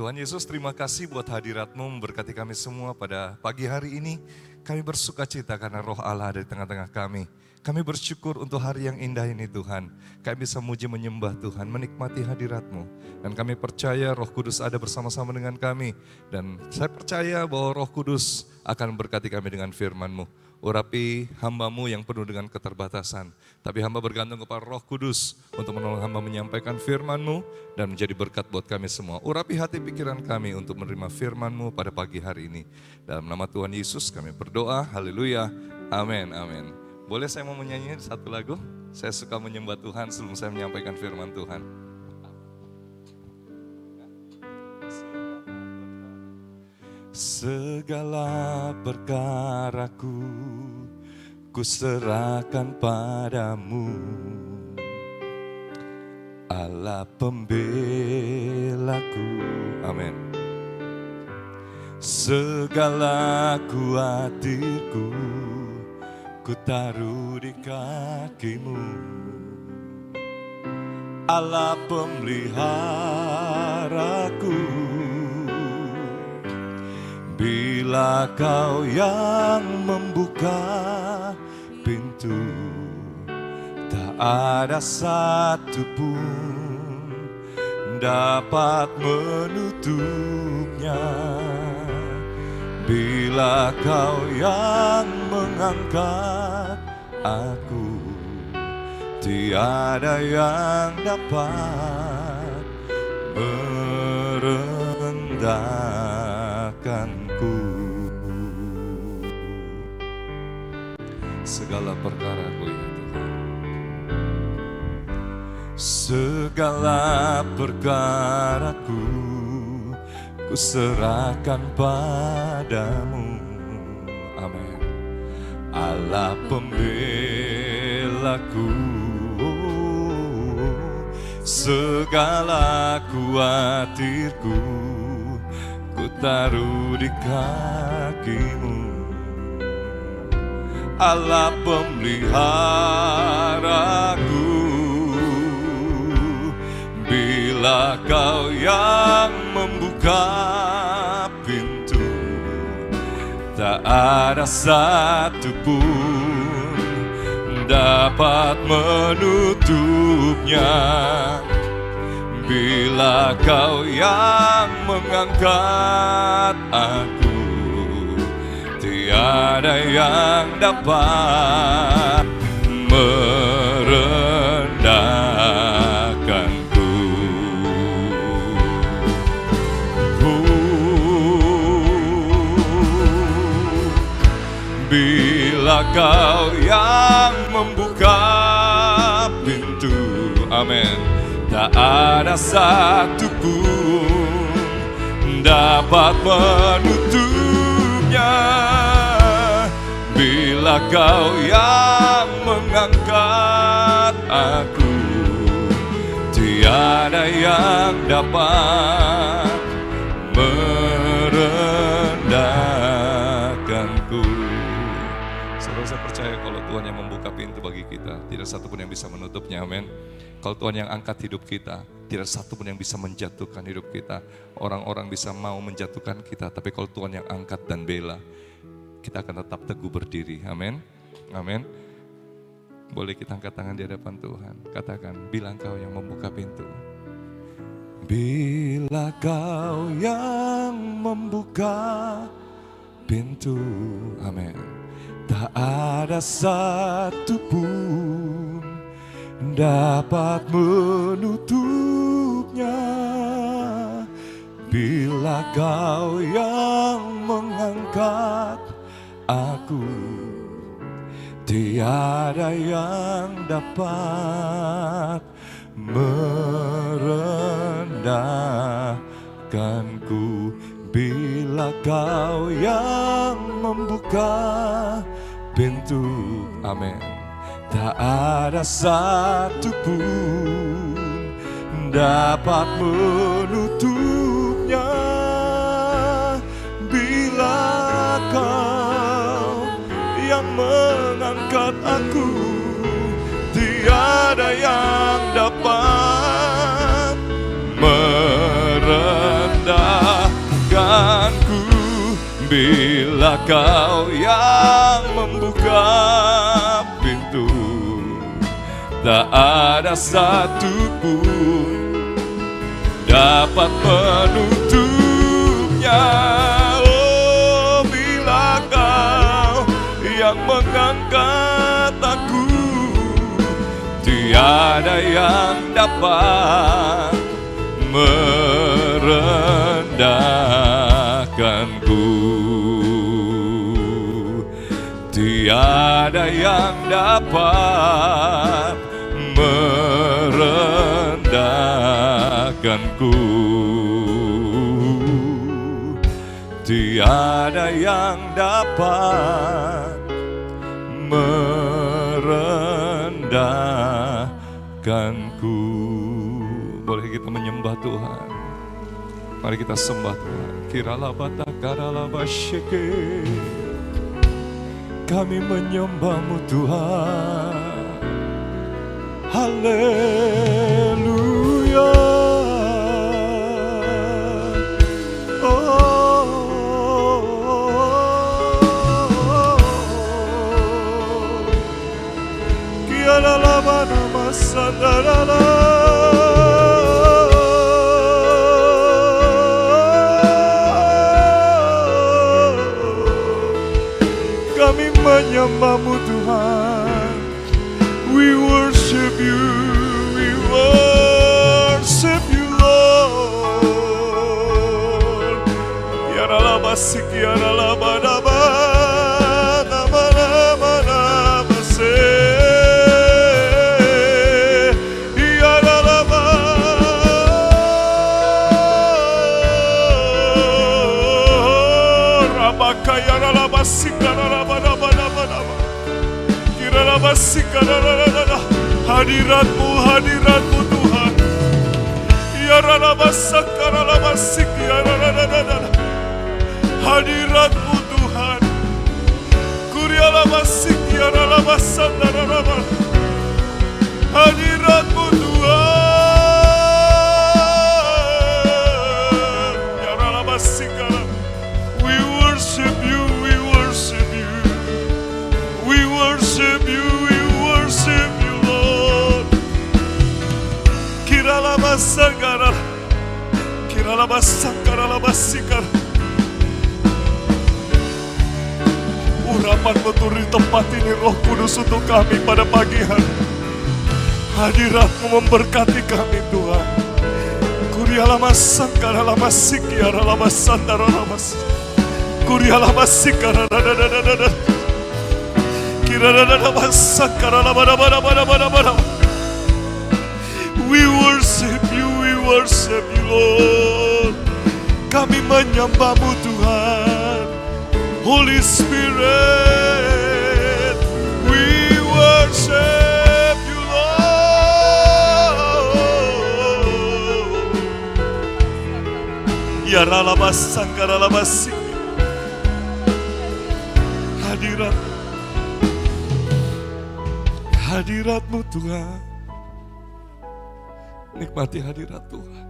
Tuhan Yesus, terima kasih buat hadirat-Mu memberkati kami semua pada pagi hari ini. Kami bersuka cita karena roh Allah ada di tengah-tengah kami. Kami bersyukur untuk hari yang indah ini Tuhan. Kami bisa memuji menyembah Tuhan, menikmati hadirat-Mu. Dan kami percaya Roh Kudus ada bersama-sama dengan kami. Dan saya percaya bahwa Roh Kudus akan memberkati kami dengan firman-Mu. Urapi hamba-Mu yang penuh dengan keterbatasan. Tapi hamba bergantung kepada Roh Kudus untuk menolong hamba menyampaikan firman-Mu dan menjadi berkat buat kami semua. Urapi hati pikiran kami untuk menerima firman-Mu pada pagi hari ini. Dalam nama Tuhan Yesus kami berdoa, haleluya, amin, amin. Boleh saya mau menyanyi satu lagu? Saya suka menyembah Tuhan sebelum saya menyampaikan firman Tuhan. Segala perkaraku ku serahkan padamu, Allah pembelaku, amin. Segala kuatirku ku taruh di kaki-Mu, Allah pemeliharaku. Bila Kau yang membuka pintu, tak ada satu pun dapat menutupnya. Bila Kau yang mengangkat aku, tiada yang dapat merendahkanku. Segala perkaraku ya Tuhan, segala perkaraku ku serahkan padamu, amin. Allah pembelaku, segala kuatirku ku taruh di kaki-Mu, Allah pemeliharaku. Bila Kau yang membuka pintu, tak ada satu pun dapat menutupnya. Bila Kau yang mengangkat aku, tiada yang dapat merendahkanku. Bila Kau yang membuka pintu, amin, tak ada satu pun dapat menutupnya. Bila Kau yang mengangkat aku, tiada yang dapat merendahkanku. Saya percaya kalau Tuhan yang membuka pintu bagi kita, tidak satu pun yang bisa menutupnya, amin. Kalau Tuhan yang angkat hidup kita, tidak satu pun yang bisa menjatuhkan hidup kita. Orang-orang bisa mau menjatuhkan kita, tapi kalau Tuhan yang angkat dan bela, kita akan tetap teguh berdiri, amin, amin. Boleh kita angkat tangan di hadapan Tuhan, katakan, bila Kau yang membuka pintu. Bila Kau yang membuka pintu, amin, tak ada satu pun dapat menutupnya. Bila Kau yang mengangkat aku, tiada yang dapat merendahkanku. Bila Kau yang membuka pintu, amin, tak ada satu pun dapat menutupnya. Bila Kau yang mengangkat aku, tiada yang dapat merendah. Kau yang membuka pintu, tak ada satupun dapat menutupnya. Oh, bila Kau yang mengangkat aku, tiada yang dapat merendahkanku. Tiada yang dapat merendahkanku. Tiada yang dapat merendahkanku. Boleh kita menyembah Tuhan. Mari kita sembah Tuhan. Kiralabata karalabasyeke. Kami menyembah-Mu Tuhan. Haleluya. Kialalabana masandarala. Menyembah-Mu Tuhan. We worship You, we worship You Lord. Yaralabasik yaralabadaba namanamase. Yaralaba rabaka yaralabasik yaralabadaba. Hadirat-Mu, hadirat-Mu Tuhan. Hadirat-Mu Tuhan. Hadirat-Mu Tuhan. We worship You, we worship You. We worship You, we worship You, Lord. Kiralabasangara, kiralabasangara. Urapan-Mu turun di tempat ini, Roh Kudus, untuk kami pada pagi hari. Hadirat-Mu memberkati kami, Tuhan. Kurialamasangara lamasik, yaralabasandara lamas. Kurialamasingara dadadadadada. We worship You, we worship You, Lord. Kami menyembah-Mu Tuhan. Holy Spirit, we worship You, Lord. Yaralabasangkaralabasik. Hadirat-Mu Tuhan. Nikmati hadirat Tuhan.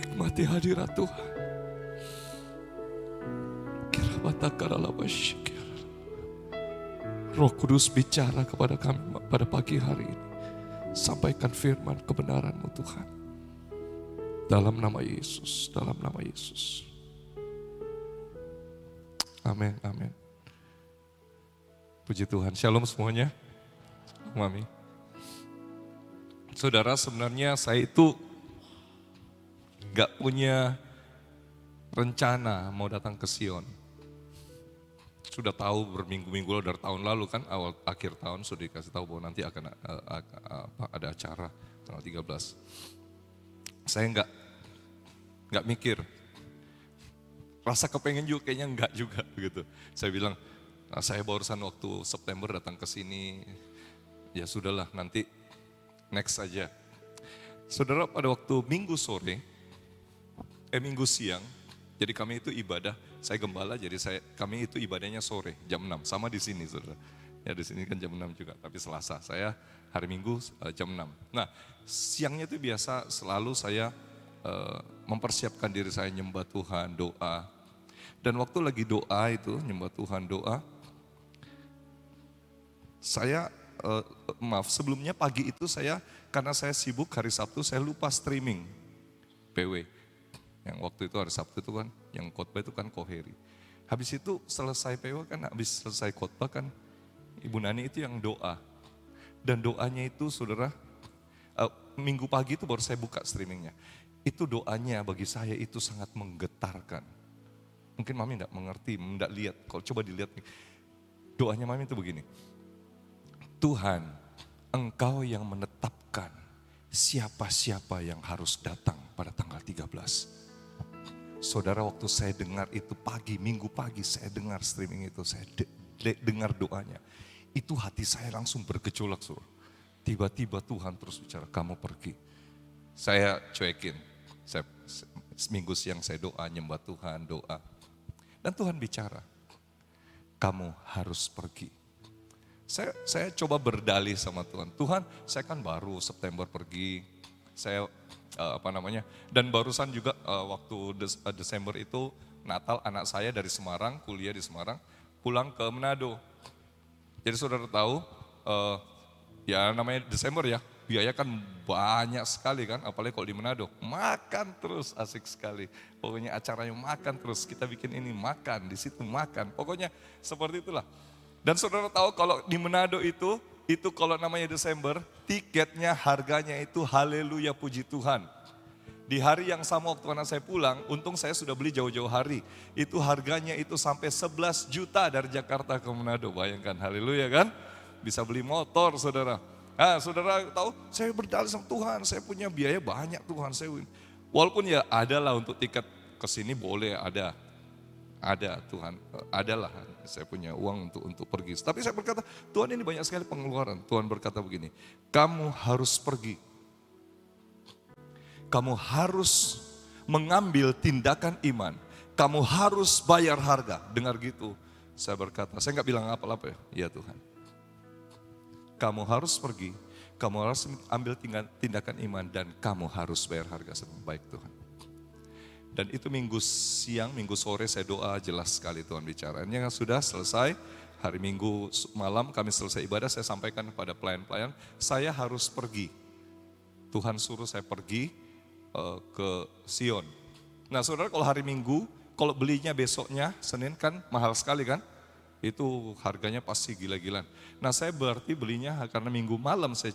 Nikmati hadirat Tuhan. Roh Kudus bicara kepada kami pada pagi hari ini. Sampaikan firman kebenaran-Mu Tuhan. Dalam nama Yesus, dalam nama Yesus. Amin, amin. Puji Tuhan, shalom semuanya. Mami. Saudara, sebenarnya saya itu gak punya rencana mau datang ke Sion. Sudah tahu berminggu-minggu lalu dari tahun lalu kan, akhir tahun sudah dikasih tahu bahwa nanti akan ada acara tanggal 13. Saya gak mikir. Rasa kepengen juga kayaknya enggak juga begitu. Saya bilang, saya barusan waktu September datang ke sini, ya sudahlah nanti next saja. Saudara, pada waktu Minggu siang, jadi kami itu ibadah, saya gembala jadi kami itu ibadahnya sore jam 6, sama di sini saudara. Ya di sini kan jam 6 juga, tapi Selasa, saya hari Minggu jam 6. Nah siangnya itu biasa selalu saya mempersiapkan diri saya nyembah Tuhan, doa. Dan waktu lagi doa itu, nyembah Tuhan doa, saya, sebelumnya pagi itu karena saya sibuk hari Sabtu, saya lupa streaming PW. Yang waktu itu hari Sabtu itu kan, yang khotbah itu kan Koheri. Habis itu selesai PW kan, habis selesai khotbah kan, Ibu Nani itu yang doa. Dan doanya itu saudara, minggu pagi itu baru saya buka streamingnya. Itu doanya bagi saya itu sangat menggetarkan. Mungkin Mami enggak mengerti, enggak lihat. Kalau coba dilihat nih, doanya Mami itu begini. Tuhan, Engkau yang menetapkan siapa-siapa yang harus datang pada tanggal 13. Saudara, waktu saya dengar itu pagi, minggu pagi saya dengar streaming itu, saya dengar doanya. Itu hati saya langsung bergejolak, saudara. Tiba-tiba Tuhan terus bicara, kamu pergi. Saya cuekin, seminggu siang saya doa, nyembah Tuhan, doa. Dan Tuhan bicara, kamu harus pergi. Saya coba berdalih sama Tuhan. Tuhan, saya kan baru September pergi. Saya dan barusan juga waktu Desember itu Natal, anak saya dari Semarang, kuliah di Semarang, pulang ke Manado. Jadi saudara tahu, ya namanya Desember ya, biaya kan banyak sekali kan, apalagi kalau di Manado. Makan terus, asik sekali. Pokoknya acaranya makan terus, kita bikin ini makan, di situ makan. Pokoknya seperti itulah. Dan saudara tahu kalau di Manado itu kalau namanya Desember, tiketnya harganya itu haleluya puji Tuhan. Di hari yang sama waktu anak saya pulang, untung saya sudah beli jauh-jauh hari. Itu harganya itu sampai 11 juta dari Jakarta ke Manado, bayangkan haleluya kan. Bisa beli motor saudara. Nah saudara tahu, saya berdalih sama Tuhan, saya punya biaya banyak Tuhan. Walaupun ya adalah untuk tiket ke sini boleh ada Tuhan, adalah saya punya uang untuk pergi. Tapi saya berkata, Tuhan ini banyak sekali pengeluaran. Tuhan berkata begini, kamu harus pergi. Kamu harus mengambil tindakan iman. Kamu harus bayar harga. Dengar gitu, saya berkata, saya nggak bilang apa-apa ya Tuhan. Kamu harus pergi, kamu harus ambil tindakan iman dan kamu harus bayar harga. Baik Tuhan. Dan itu minggu siang, minggu sore saya doa jelas sekali Tuhan bicara. Ini sudah selesai, hari Minggu malam kami selesai ibadah, saya sampaikan kepada pelayan-pelayan, saya harus pergi. Tuhan suruh saya pergi ke Sion. Nah saudara kalau hari Minggu, kalau belinya besoknya, Senin kan mahal sekali kan? Itu harganya pasti gila-gilaan. Nah saya berarti belinya karena Minggu malam saya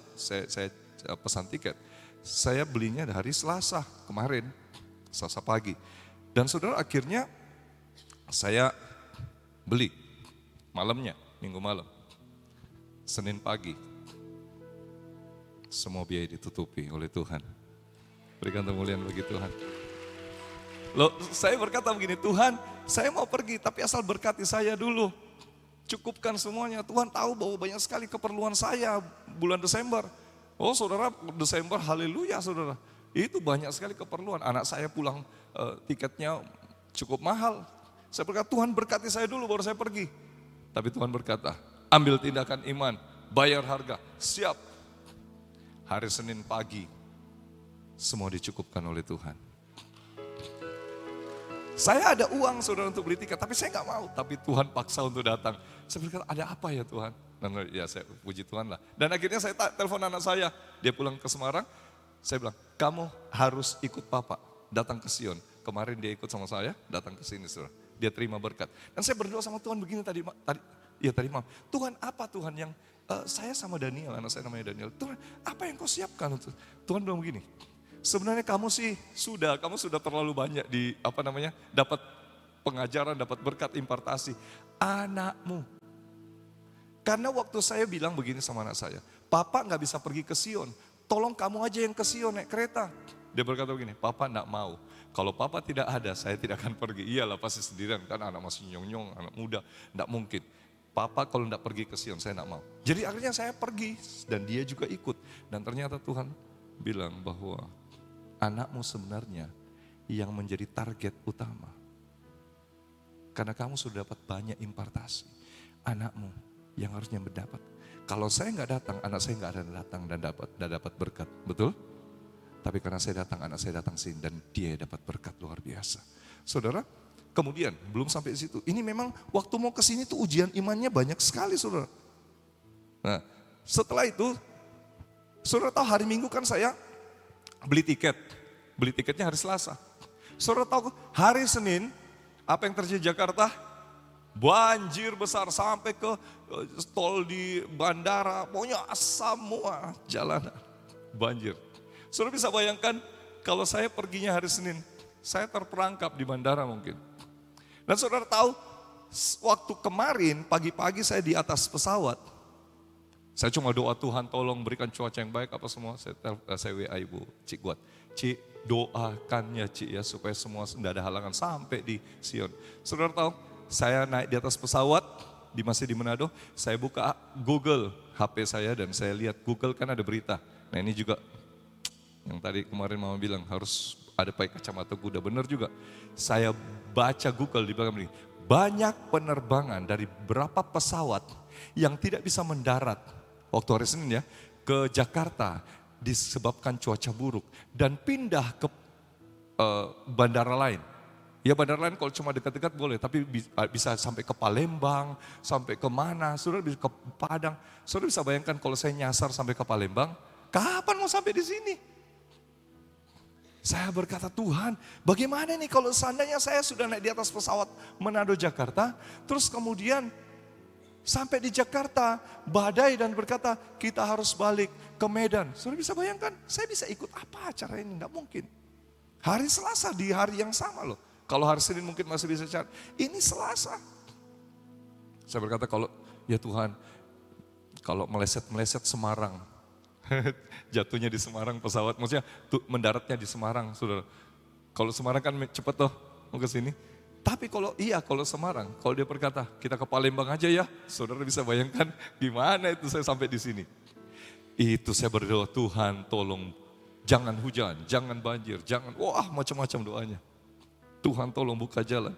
pesan tiket. Saya belinya hari Selasa kemarin. Selasa pagi. Dan saudara akhirnya saya beli malamnya, Minggu malam. Senin pagi. Semua biaya ditutupi oleh Tuhan. Berikan kemuliaan bagi Tuhan. Loh, saya berkata begini, Tuhan saya mau pergi tapi asal berkati saya dulu. Cukupkan semuanya. Tuhan tahu bahwa banyak sekali keperluan saya bulan Desember. Oh saudara, Desember haleluya saudara. Itu banyak sekali keperluan. Anak saya pulang tiketnya cukup mahal. Saya berkata, Tuhan berkati saya dulu baru saya pergi. Tapi Tuhan berkata, ambil tindakan iman, bayar harga, siap. Hari Senin pagi, semua dicukupkan oleh Tuhan. Saya ada uang saudara untuk beli tiket, tapi saya gak mau. Tapi Tuhan paksa untuk datang. Saya berkata, ada apa ya Tuhan? Dan ya saya puji Tuhan lah. Dan akhirnya saya telepon anak saya, dia pulang ke Semarang. Saya bilang, kamu harus ikut Papa datang ke Sion. Kemarin dia ikut sama saya, datang ke sini, saudara. Dia terima berkat. Dan saya berdoa sama Tuhan begini tadi malam. Tuhan apa Tuhan yang, saya sama Daniel, anak saya namanya Daniel. Tuhan apa yang kau siapkan untuk, Tuhan bilang begini. Sebenarnya kamu sudah terlalu banyak dapat pengajaran, dapat berkat impartasi. Anakmu. Karena waktu saya bilang begini sama anak saya, Papa gak bisa pergi ke Sion. Tolong kamu aja yang ke Sion naik kereta. Dia berkata begini, Papa enggak mau. Kalau Papa tidak ada, saya tidak akan pergi. Iyalah pasti sendirian, kan anak masih nyong-nyong, anak muda. Enggak mungkin. Papa kalau enggak pergi ke Sion, saya enggak mau. Jadi akhirnya saya pergi dan dia juga ikut. Dan ternyata Tuhan bilang bahwa anakmu sebenarnya yang menjadi target utama. Karena kamu sudah dapat banyak impartasi. Anakmu yang harusnya mendapat. Kalau saya nggak datang, anak saya nggak ada datang dan dapat berkat, betul? Tapi karena saya datang, anak saya datang sini dan dia dapat berkat luar biasa. Saudara, Kemudian, belum sampai di situ. Ini memang waktu mau ke sini tuh ujian imannya banyak sekali, saudara. Nah, setelah itu, saudara tahu hari Minggu kan saya beli tiket. Beli tiketnya hari Selasa. Saudara tahu hari Senin, apa yang terjadi di Jakarta? Banjir besar sampai ke tol di bandara. Pokoknya semua jalanan banjir. Saudara bisa bayangkan kalau saya perginya hari Senin, saya terperangkap di bandara mungkin. Dan saudara tahu, waktu kemarin pagi-pagi saya di atas pesawat, saya cuma doa Tuhan tolong berikan cuaca yang baik apa semua. Saya WA Ibu Cik Guat, Cik doakan ya Cik ya supaya semua tidak ada halangan sampai di Sion. Saudara tahu, saya naik di atas pesawat, masih di Manado, saya buka Google HP saya dan saya lihat Google kan ada berita. Nah ini juga yang tadi kemarin Mama bilang harus ada pakai kacamata kuda, benar juga. Saya baca Google di belakang ini, banyak penerbangan dari berapa pesawat yang tidak bisa mendarat waktu hari Senin ya ke Jakarta disebabkan cuaca buruk dan pindah ke bandara lain. Ya bandara lain kalau cuma dekat-dekat boleh, tapi bisa sampai ke Palembang, sampai ke mana, saudara bisa ke Padang. Saudara bisa bayangkan kalau saya nyasar sampai ke Palembang, kapan mau sampai di sini? Saya berkata, Tuhan bagaimana nih kalau seandainya saya sudah naik di atas pesawat Manado Jakarta, terus kemudian sampai di Jakarta badai dan berkata kita harus balik ke Medan. Saudara bisa bayangkan, saya bisa ikut apa acara ini? Enggak mungkin. Hari Selasa di hari yang sama loh. Kalau hari Senin mungkin masih bisa cari. Ini Selasa. Saya berkata kalau ya Tuhan, kalau meleset-meleset Semarang, jatuhnya di Semarang pesawat, maksudnya mendaratnya di Semarang, saudara. Kalau Semarang kan cepet tuh mau ke sini. Tapi kalau Semarang, kalau dia berkata kita ke Palembang aja ya, saudara bisa bayangkan gimana itu saya sampai di sini. Itu saya berdoa, Tuhan tolong jangan hujan, jangan banjir, jangan, wah macam-macam doanya. Tuhan tolong buka jalan.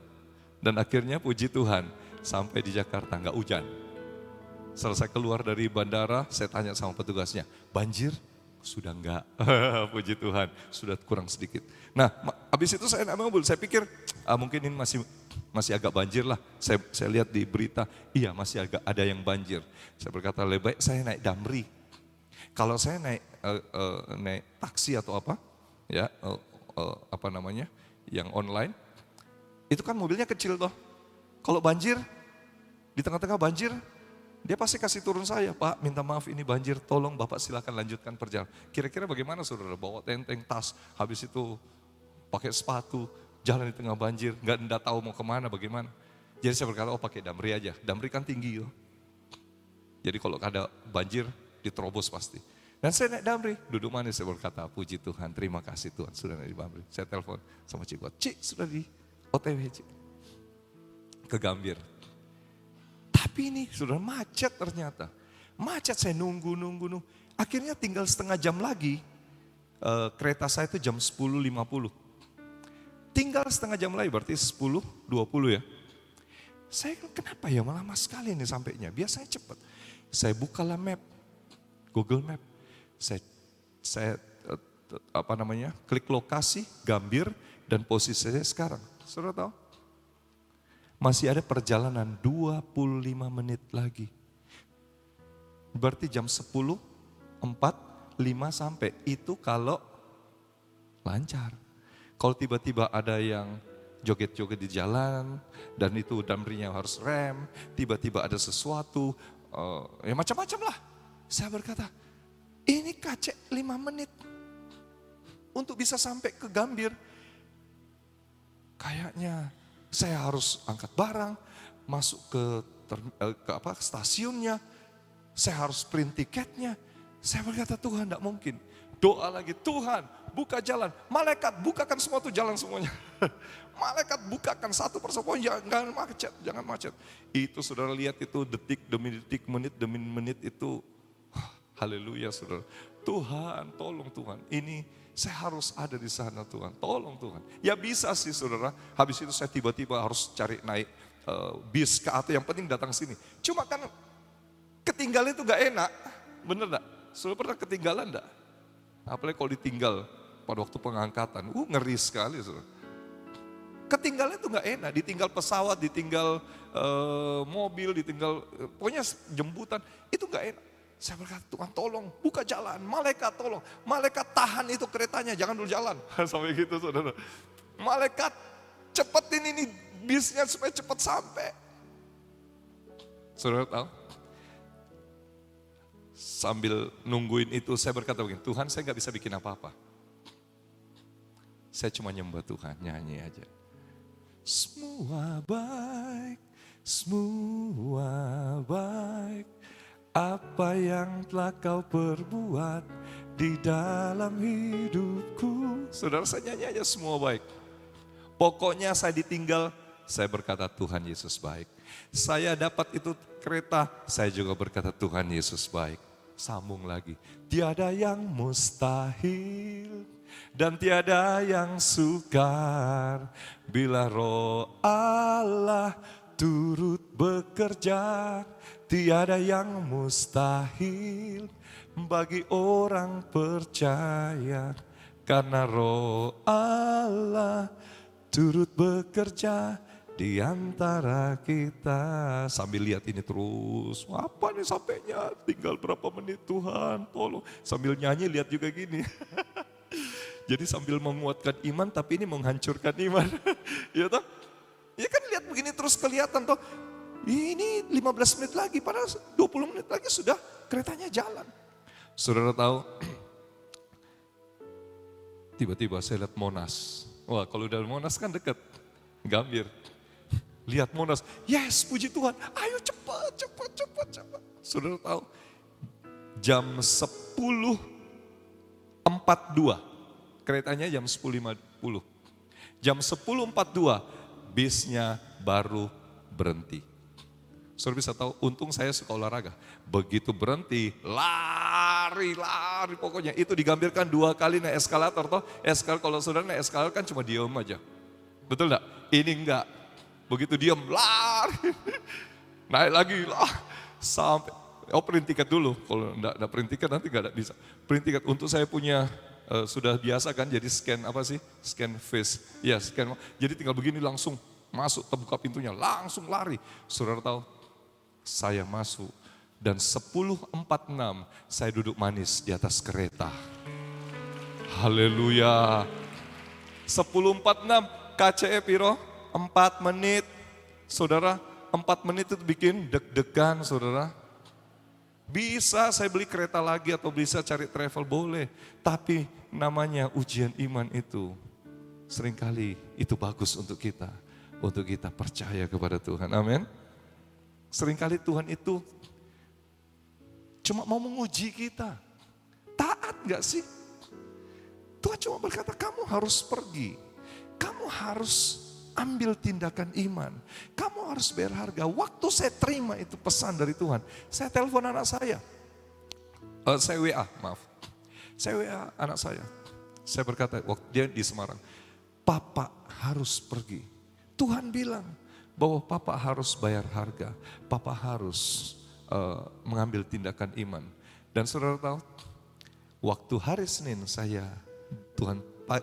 Dan akhirnya puji Tuhan sampai di Jakarta nggak hujan. Selesai keluar dari bandara, saya tanya sama petugasnya, banjir? Sudah enggak, puji Tuhan, sudah kurang sedikit. Nah, habis itu saya naik mobil, saya pikir mungkin ini masih agak banjir lah. Saya lihat di berita, iya masih agak ada yang banjir. Saya berkata, lebih baik saya naik Damri. Kalau saya naik taksi atau apa, ya apa namanya, yang online, itu kan mobilnya kecil toh. Kalau banjir, di tengah-tengah banjir, dia pasti kasih turun saya, Pak minta maaf ini banjir, tolong Bapak silakan lanjutkan perjalanan. Kira-kira bagaimana saudara, bawa tenteng, tas, habis itu pakai sepatu, jalan di tengah banjir, nggak tahu mau kemana, bagaimana. Jadi saya berkata, pakai Damri aja, Damri kan tinggi loh. Jadi kalau ada banjir, diterobos pasti. Dan saya naik Damri, duduk manis, saya berkata, puji Tuhan, terima kasih Tuhan, sudah naik di Damri. Saya telepon sama Cik Buat, Cik sudah di OTW Cik, ke Gambir. Tapi ini sudah macet ternyata. Macet saya nunggu. Akhirnya tinggal setengah jam lagi. Kereta saya itu jam 10.50. Tinggal setengah jam lagi berarti 10.20 ya. Saya kenapa ya lama sekali ini sampainya. Biasanya cepat. Saya bukalah map. Google Map. Saya klik lokasi Gambir dan posisinya sekarang. Saudara tahu? Masih ada perjalanan 25 menit lagi. Berarti jam 10.45 sampai. Itu kalau lancar. Kalau tiba-tiba ada yang joget-joget di jalan, dan itu Damrinya harus rem, tiba-tiba ada sesuatu, ya macam-macam lah. Saya berkata, ini kacek 5 menit untuk bisa sampai ke Gambir. Kayaknya saya harus angkat barang, masuk ke stasiunnya, saya harus print tiketnya. Saya berkata, Tuhan tidak mungkin. Doa lagi, Tuhan buka jalan. Malaikat bukakan semua tuh jalan semuanya. Malaikat bukakan satu persatu, jangan macet. Itu saudara lihat itu detik demi detik, menit demi menit itu. Haleluya saudara. Tuhan, tolong Tuhan. Ini saya harus ada di sana Tuhan, tolong Tuhan. Ya bisa sih saudara, habis itu saya tiba-tiba harus cari naik bis ke atau yang penting datang sini. Cuma kan ketinggalan itu gak enak, bener gak? Saudara pernah ketinggalan gak? Apalagi kalau ditinggal pada waktu pengangkatan, ngeri sekali saudara. ketinggalan itu nggak enak, ditinggal pesawat, ditinggal mobil, ditinggal pokoknya jemputan, itu nggak enak. Saya berkata, Tuhan tolong buka jalan, malaikat tolong, malaikat tahan itu keretanya, jangan dulu jalan. Sampai gitu saudara. Malaikat cepetin ini bisnya supaya cepat sampai. Saudara tahu? Sambil nungguin itu saya berkata begini, Tuhan saya nggak bisa bikin apa-apa. Saya cuma nyembah Tuhan, nyanyi aja. Semua baik, semua baik. Apa yang telah kau perbuat di dalam hidupku. Saudara, saya nyanyi aja semua baik. Pokoknya saya ditinggal, saya berkata Tuhan Yesus baik. Saya dapat itu kereta, saya juga berkata Tuhan Yesus baik. Sambung lagi, tiada yang mustahil dan tiada yang sukar bila Roh Allah turut bekerja. Tiada yang mustahil bagi orang percaya karena Roh Allah turut bekerja di antara kita. Sambil lihat ini terus, apa nih sampainya, tinggal berapa menit Tuhan, tolong. Sambil nyanyi lihat juga gini. Jadi sambil menguatkan iman tapi ini menghancurkan iman. Ya toh? Ya kan lihat begini terus kelihatan toh. Ini 15 menit lagi, padahal 20 menit lagi sudah keretanya jalan. Saudara tahu, tiba-tiba saya lihat Monas. Wah, kalau udah Monas kan dekat, Gambir. Lihat Monas, yes puji Tuhan, ayo cepat. Saudara tahu, jam 10.42, keretanya jam 10.50. Jam 10.42, bisnya baru berhenti. Saudara bisa tahu, untung saya suka olahraga. Begitu berhenti, lari pokoknya. Itu digambirkan 2 kali naik eskalator toh. Kalau saudara naik eskalator kan cuma diem aja. Betul enggak? Ini enggak. Begitu diem, lari. Naik lagi, sampai. Print tiket dulu. Kalau enggak print tiket nanti enggak bisa. Print tiket untuk saya punya, sudah biasa kan jadi scan apa sih? Scan face. Ya scan. Jadi tinggal begini langsung masuk, terbuka pintunya, langsung lari. Saudara tahu? Saya masuk dan 10.46 saya duduk manis di atas kereta. Haleluya. 10.46 KCE piro? 4 menit. Saudara, 4 menit itu bikin deg-degan saudara. Bisa saya beli kereta lagi atau bisa cari travel boleh. Tapi namanya ujian iman itu seringkali itu bagus untuk kita. Untuk kita percaya kepada Tuhan. Amin. Seringkali Tuhan itu cuma mau menguji kita. Taat gak sih? Tuhan cuma berkata kamu harus pergi. Kamu harus ambil tindakan iman. Kamu harus berharga. Waktu saya terima itu pesan dari Tuhan. Saya telepon anak saya. Saya WA, maaf. Saya WA anak saya. Saya berkata, waktu dia di Semarang. Papa harus pergi. Tuhan bilang bahwa papa harus bayar harga, papa harus mengambil tindakan iman. Dan saudara tahu, waktu hari Senin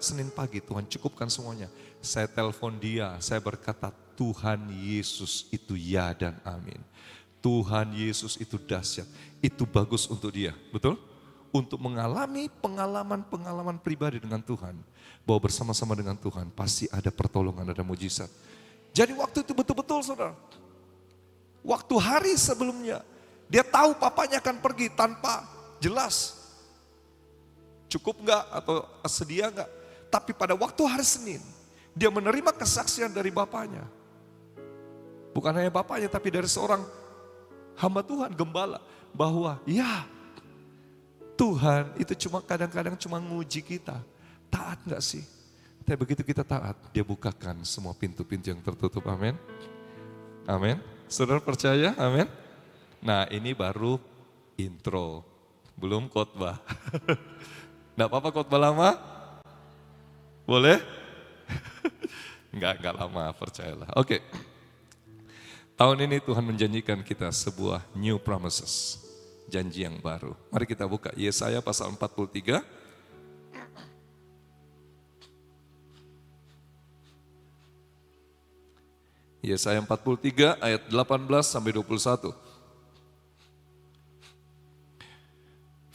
Senin pagi Tuhan cukupkan semuanya. Saya telepon dia, saya berkata Tuhan Yesus itu ya dan amin. Tuhan Yesus itu dahsyat, itu bagus untuk dia, betul? Untuk mengalami pengalaman pribadi dengan Tuhan. Bahwa bersama-sama dengan Tuhan pasti ada pertolongan, ada mujizat. Jadi waktu itu betul-betul saudara. Waktu hari sebelumnya, dia tahu papanya akan pergi tanpa jelas. Cukup enggak atau sedia enggak. Tapi pada waktu hari Senin, dia menerima kesaksian dari bapaknya. Bukan hanya bapaknya tapi dari seorang hamba Tuhan, gembala. Bahwa ya Tuhan itu cuma kadang-kadang cuma nguji kita. Taat enggak sih? Tapi begitu kita taat, dia bukakan semua pintu-pintu yang tertutup. Amin. Amin. Saudara percaya? Amin. Nah ini baru intro. Belum khotbah. Enggak apa-apa khotbah lama? Boleh? Enggak lama, percayalah. Oke. Tahun ini Tuhan menjanjikan kita sebuah new promises. Janji yang baru. Mari kita buka Yesaya pasal 43. Yesaya 43 ayat 18 sampai 21.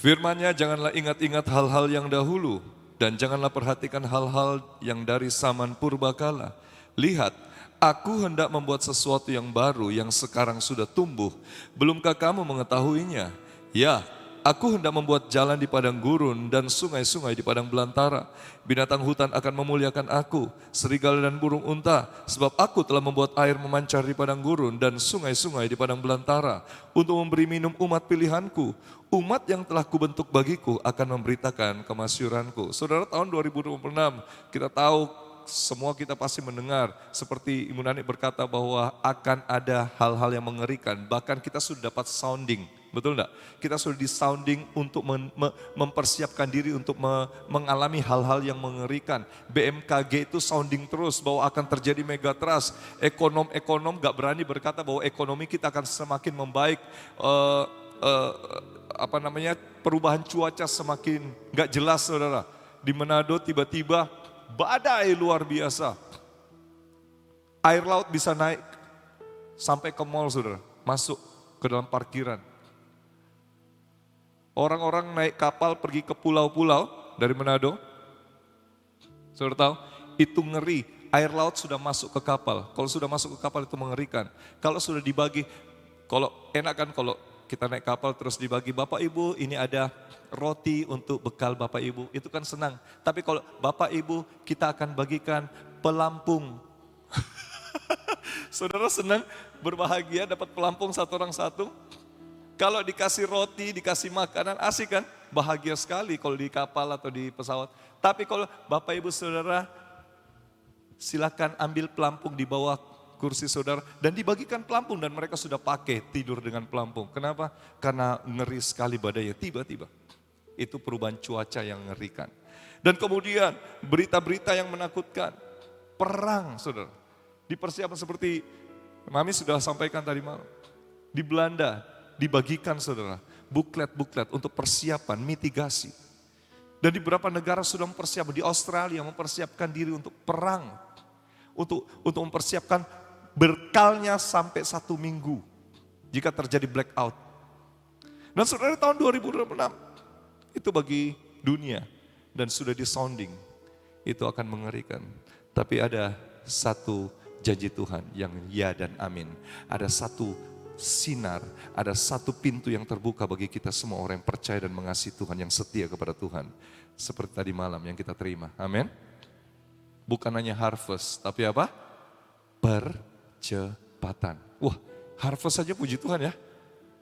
Firman-Nya, janganlah ingat-ingat hal-hal yang dahulu, dan janganlah perhatikan hal-hal yang dari zaman purbakala. Lihat, aku hendak membuat sesuatu yang baru yang sekarang sudah tumbuh. Belumkah kamu mengetahuinya? Ya, aku hendak membuat jalan di padang gurun dan sungai-sungai di padang belantara. Binatang hutan akan memuliakan aku, serigala dan burung unta, sebab aku telah membuat air memancar di padang gurun dan sungai-sungai di padang belantara, untuk memberi minum umat pilihanku. Umat yang telah kubentuk bagiku akan memberitakan kemasyuranku. Saudara, tahun 2026 kita tahu, semua kita pasti mendengar seperti Ibu Nani berkata bahwa akan ada hal-hal yang mengerikan. Bahkan kita sudah dapat sounding, betul enggak? Kita sudah di sounding untuk mempersiapkan diri untuk mengalami hal-hal yang mengerikan. BMKG itu sounding terus bahwa akan terjadi megatrust. Ekonom gak berani berkata bahwa ekonomi kita akan semakin membaik. Perubahan cuaca semakin gak jelas, saudara. Di Manado tiba-tiba badai luar biasa. Air laut bisa naik sampai ke mall, saudara. Masuk ke dalam parkiran. Orang-orang naik kapal pergi ke pulau-pulau dari Manado. Saudara tahu, itu ngeri. Air laut sudah masuk ke kapal. Kalau sudah masuk ke kapal itu mengerikan. Kalau sudah dibagi, kalau enak kan kalau kita naik kapal terus dibagi, Bapak Ibu ini ada roti untuk bekal Bapak Ibu, itu kan senang. Tapi kalau Bapak Ibu kita akan bagikan pelampung. Saudara senang, berbahagia dapat pelampung satu orang satu. Kalau dikasih roti, dikasih makanan, asik kan? Bahagia sekali kalau di kapal atau di pesawat. Tapi kalau Bapak Ibu Saudara, silakan ambil pelampung di bawah kursi saudara, dan dibagikan pelampung, dan mereka sudah pakai tidur dengan pelampung. Kenapa? Karena ngeri sekali badainya tiba-tiba. Itu perubahan cuaca yang mengerikan. Dan kemudian berita-berita yang menakutkan. Perang, saudara. Dipersiapkan seperti Mami sudah sampaikan tadi malam. Di Belanda dibagikan, saudara, buklet-buklet untuk persiapan mitigasi. Dan di beberapa negara sudah mempersiapkan, di Australia mempersiapkan diri untuk perang. Untuk mempersiapkan berkalnya sampai 1 minggu jika terjadi blackout. Dan saudara, tahun 2026 itu bagi dunia dan sudah di sounding, itu akan mengerikan. Tapi ada satu janji Tuhan yang ya dan amin. Ada satu sinar, ada satu pintu yang terbuka bagi kita semua orang yang percaya dan mengasihi Tuhan, yang setia kepada Tuhan. Seperti tadi malam yang kita terima, amin. Bukan hanya harvest, tapi apa? Percepatan. Wah, harvest saja puji Tuhan ya.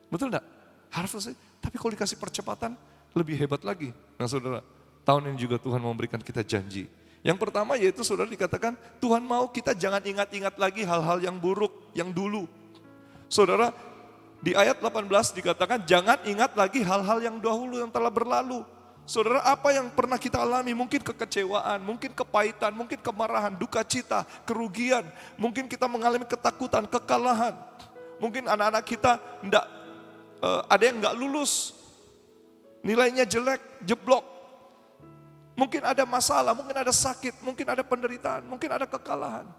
Betul enggak? Harvest saja. Tapi kalau dikasih percepatan, lebih hebat lagi. Nah saudara, tahun ini juga Tuhan memberikan kita janji. Yang pertama yaitu saudara dikatakan, Tuhan mau kita jangan ingat-ingat lagi hal-hal yang buruk, yang dulu. Saudara, di ayat 18 dikatakan, jangan ingat lagi hal-hal yang dahulu yang telah berlalu. Saudara, apa yang pernah kita alami, mungkin kekecewaan, mungkin kepahitan, mungkin kemarahan, duka cita, kerugian. Mungkin kita mengalami ketakutan, kekalahan. Mungkin anak-anak kita ada yang enggak lulus, nilainya jelek, jeblok. Mungkin ada masalah, mungkin ada sakit, mungkin ada penderitaan, mungkin ada kekalahan.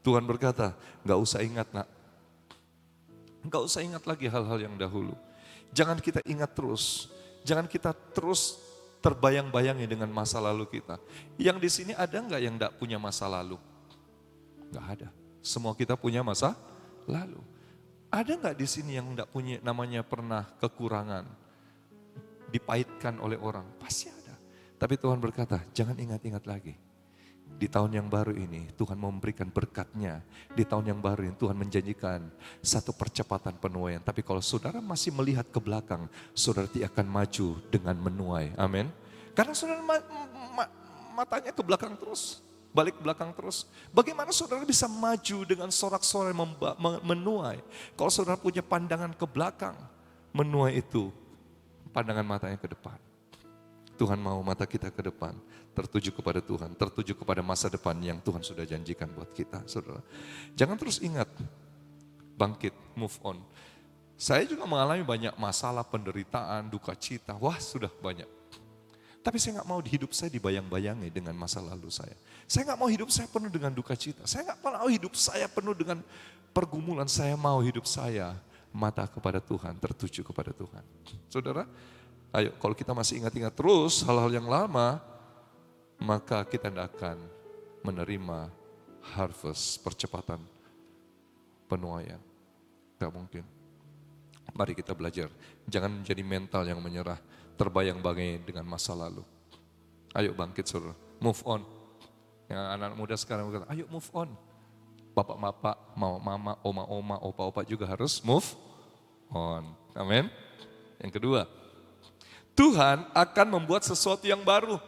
Tuhan berkata, enggak usah ingat nak. Enggak usah ingat lagi hal-hal yang dahulu. Jangan kita ingat terus. Jangan kita terus terbayang-bayangi dengan masa lalu kita. Yang di sini ada enggak yang enggak punya masa lalu? Enggak ada. Semua kita punya masa lalu. Ada enggak di sini yang enggak punya namanya pernah kekurangan? Dipahitkan oleh orang, pasti ada. Tapi Tuhan berkata, jangan ingat-ingat lagi. Di tahun yang baru ini Tuhan memberikan berkat-Nya. Di tahun yang baru ini Tuhan menjanjikan satu percepatan penuaian. Tapi kalau saudara masih melihat ke belakang, saudara tidak akan maju dengan menuai. Amin. Karena saudara matanya ke belakang terus, balik ke belakang terus. Bagaimana saudara bisa maju dengan sorak-sorai menuai? Kalau saudara punya pandangan ke belakang, menuai itu pandangan matanya ke depan. Tuhan mau mata kita ke depan, tertuju kepada Tuhan, tertuju kepada masa depan yang Tuhan sudah janjikan buat kita, saudara. Jangan terus ingat, bangkit, move on. Saya juga mengalami banyak masalah, penderitaan, duka cita, wah sudah banyak. Tapi saya nggak mau hidup saya dibayang-bayangi dengan masa lalu saya. Saya nggak mau hidup saya penuh dengan duka cita. Saya nggak mau hidup saya penuh dengan pergumulan. Saya mau hidup saya mata kepada Tuhan, tertuju kepada Tuhan. Saudara, ayo kalau kita masih ingat-ingat terus hal-hal yang lama, maka kita tidak akan menerima harvest, percepatan penuaian. Tidak mungkin. Mari kita belajar. Jangan menjadi mental yang menyerah, terbayang-bayang dengan masa lalu. Ayo bangkit saudara, move on. Yang anak muda sekarang berkata, ayo move on. Bapak-bapak, mama, oma-oma, opa-opa juga harus move on. Amin. Yang kedua, Tuhan akan membuat sesuatu yang baru.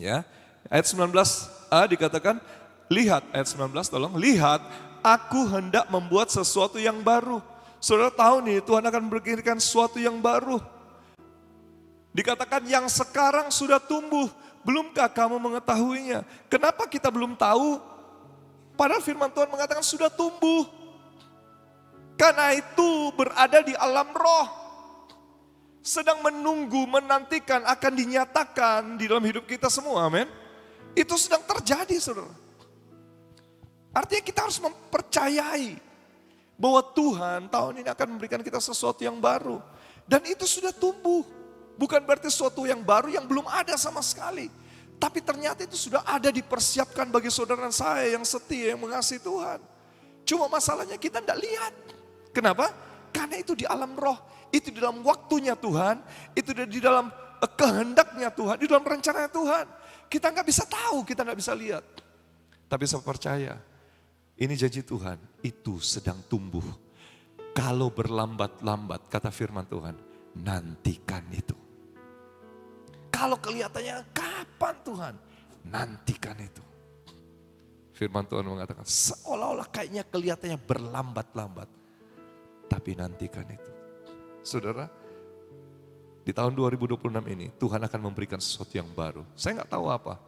Ya, ayat 19a dikatakan, lihat, ayat 19 tolong, lihat, aku hendak membuat sesuatu yang baru. Saudara tahu nih, Tuhan akan berikan sesuatu yang baru. Dikatakan yang sekarang sudah tumbuh, belumkah kamu mengetahuinya? Kenapa kita belum tahu? Padahal firman Tuhan mengatakan sudah tumbuh. Karena itu berada di alam roh. Sedang menunggu, menantikan akan dinyatakan di dalam hidup kita semua, amin. Itu sedang terjadi saudara. Artinya kita harus mempercayai bahwa Tuhan tahun ini akan memberikan kita sesuatu yang baru. Dan itu sudah tumbuh. Bukan berarti sesuatu yang baru yang belum ada sama sekali. Tapi ternyata itu sudah ada dipersiapkan bagi saudara dan saya yang setia, yang mengasihi Tuhan. Cuma masalahnya kita tidak lihat. Kenapa? Karena itu di alam roh. Itu di dalam waktunya Tuhan. Itu di dalam kehendaknya Tuhan. Di dalam rencananya Tuhan. Kita nggak bisa tahu, kita nggak bisa lihat. Tapi saya percaya. Ini janji Tuhan, itu sedang tumbuh. Kalau berlambat-lambat, kata firman Tuhan, nantikan itu. Kalau kelihatannya kapan Tuhan? Nantikan itu. Firman Tuhan mengatakan, seolah-olah kayaknya kelihatannya berlambat-lambat. Tapi nantikan itu. Saudara, di tahun 2026 ini, Tuhan akan memberikan sesuatu yang baru. Saya nggak tahu apa.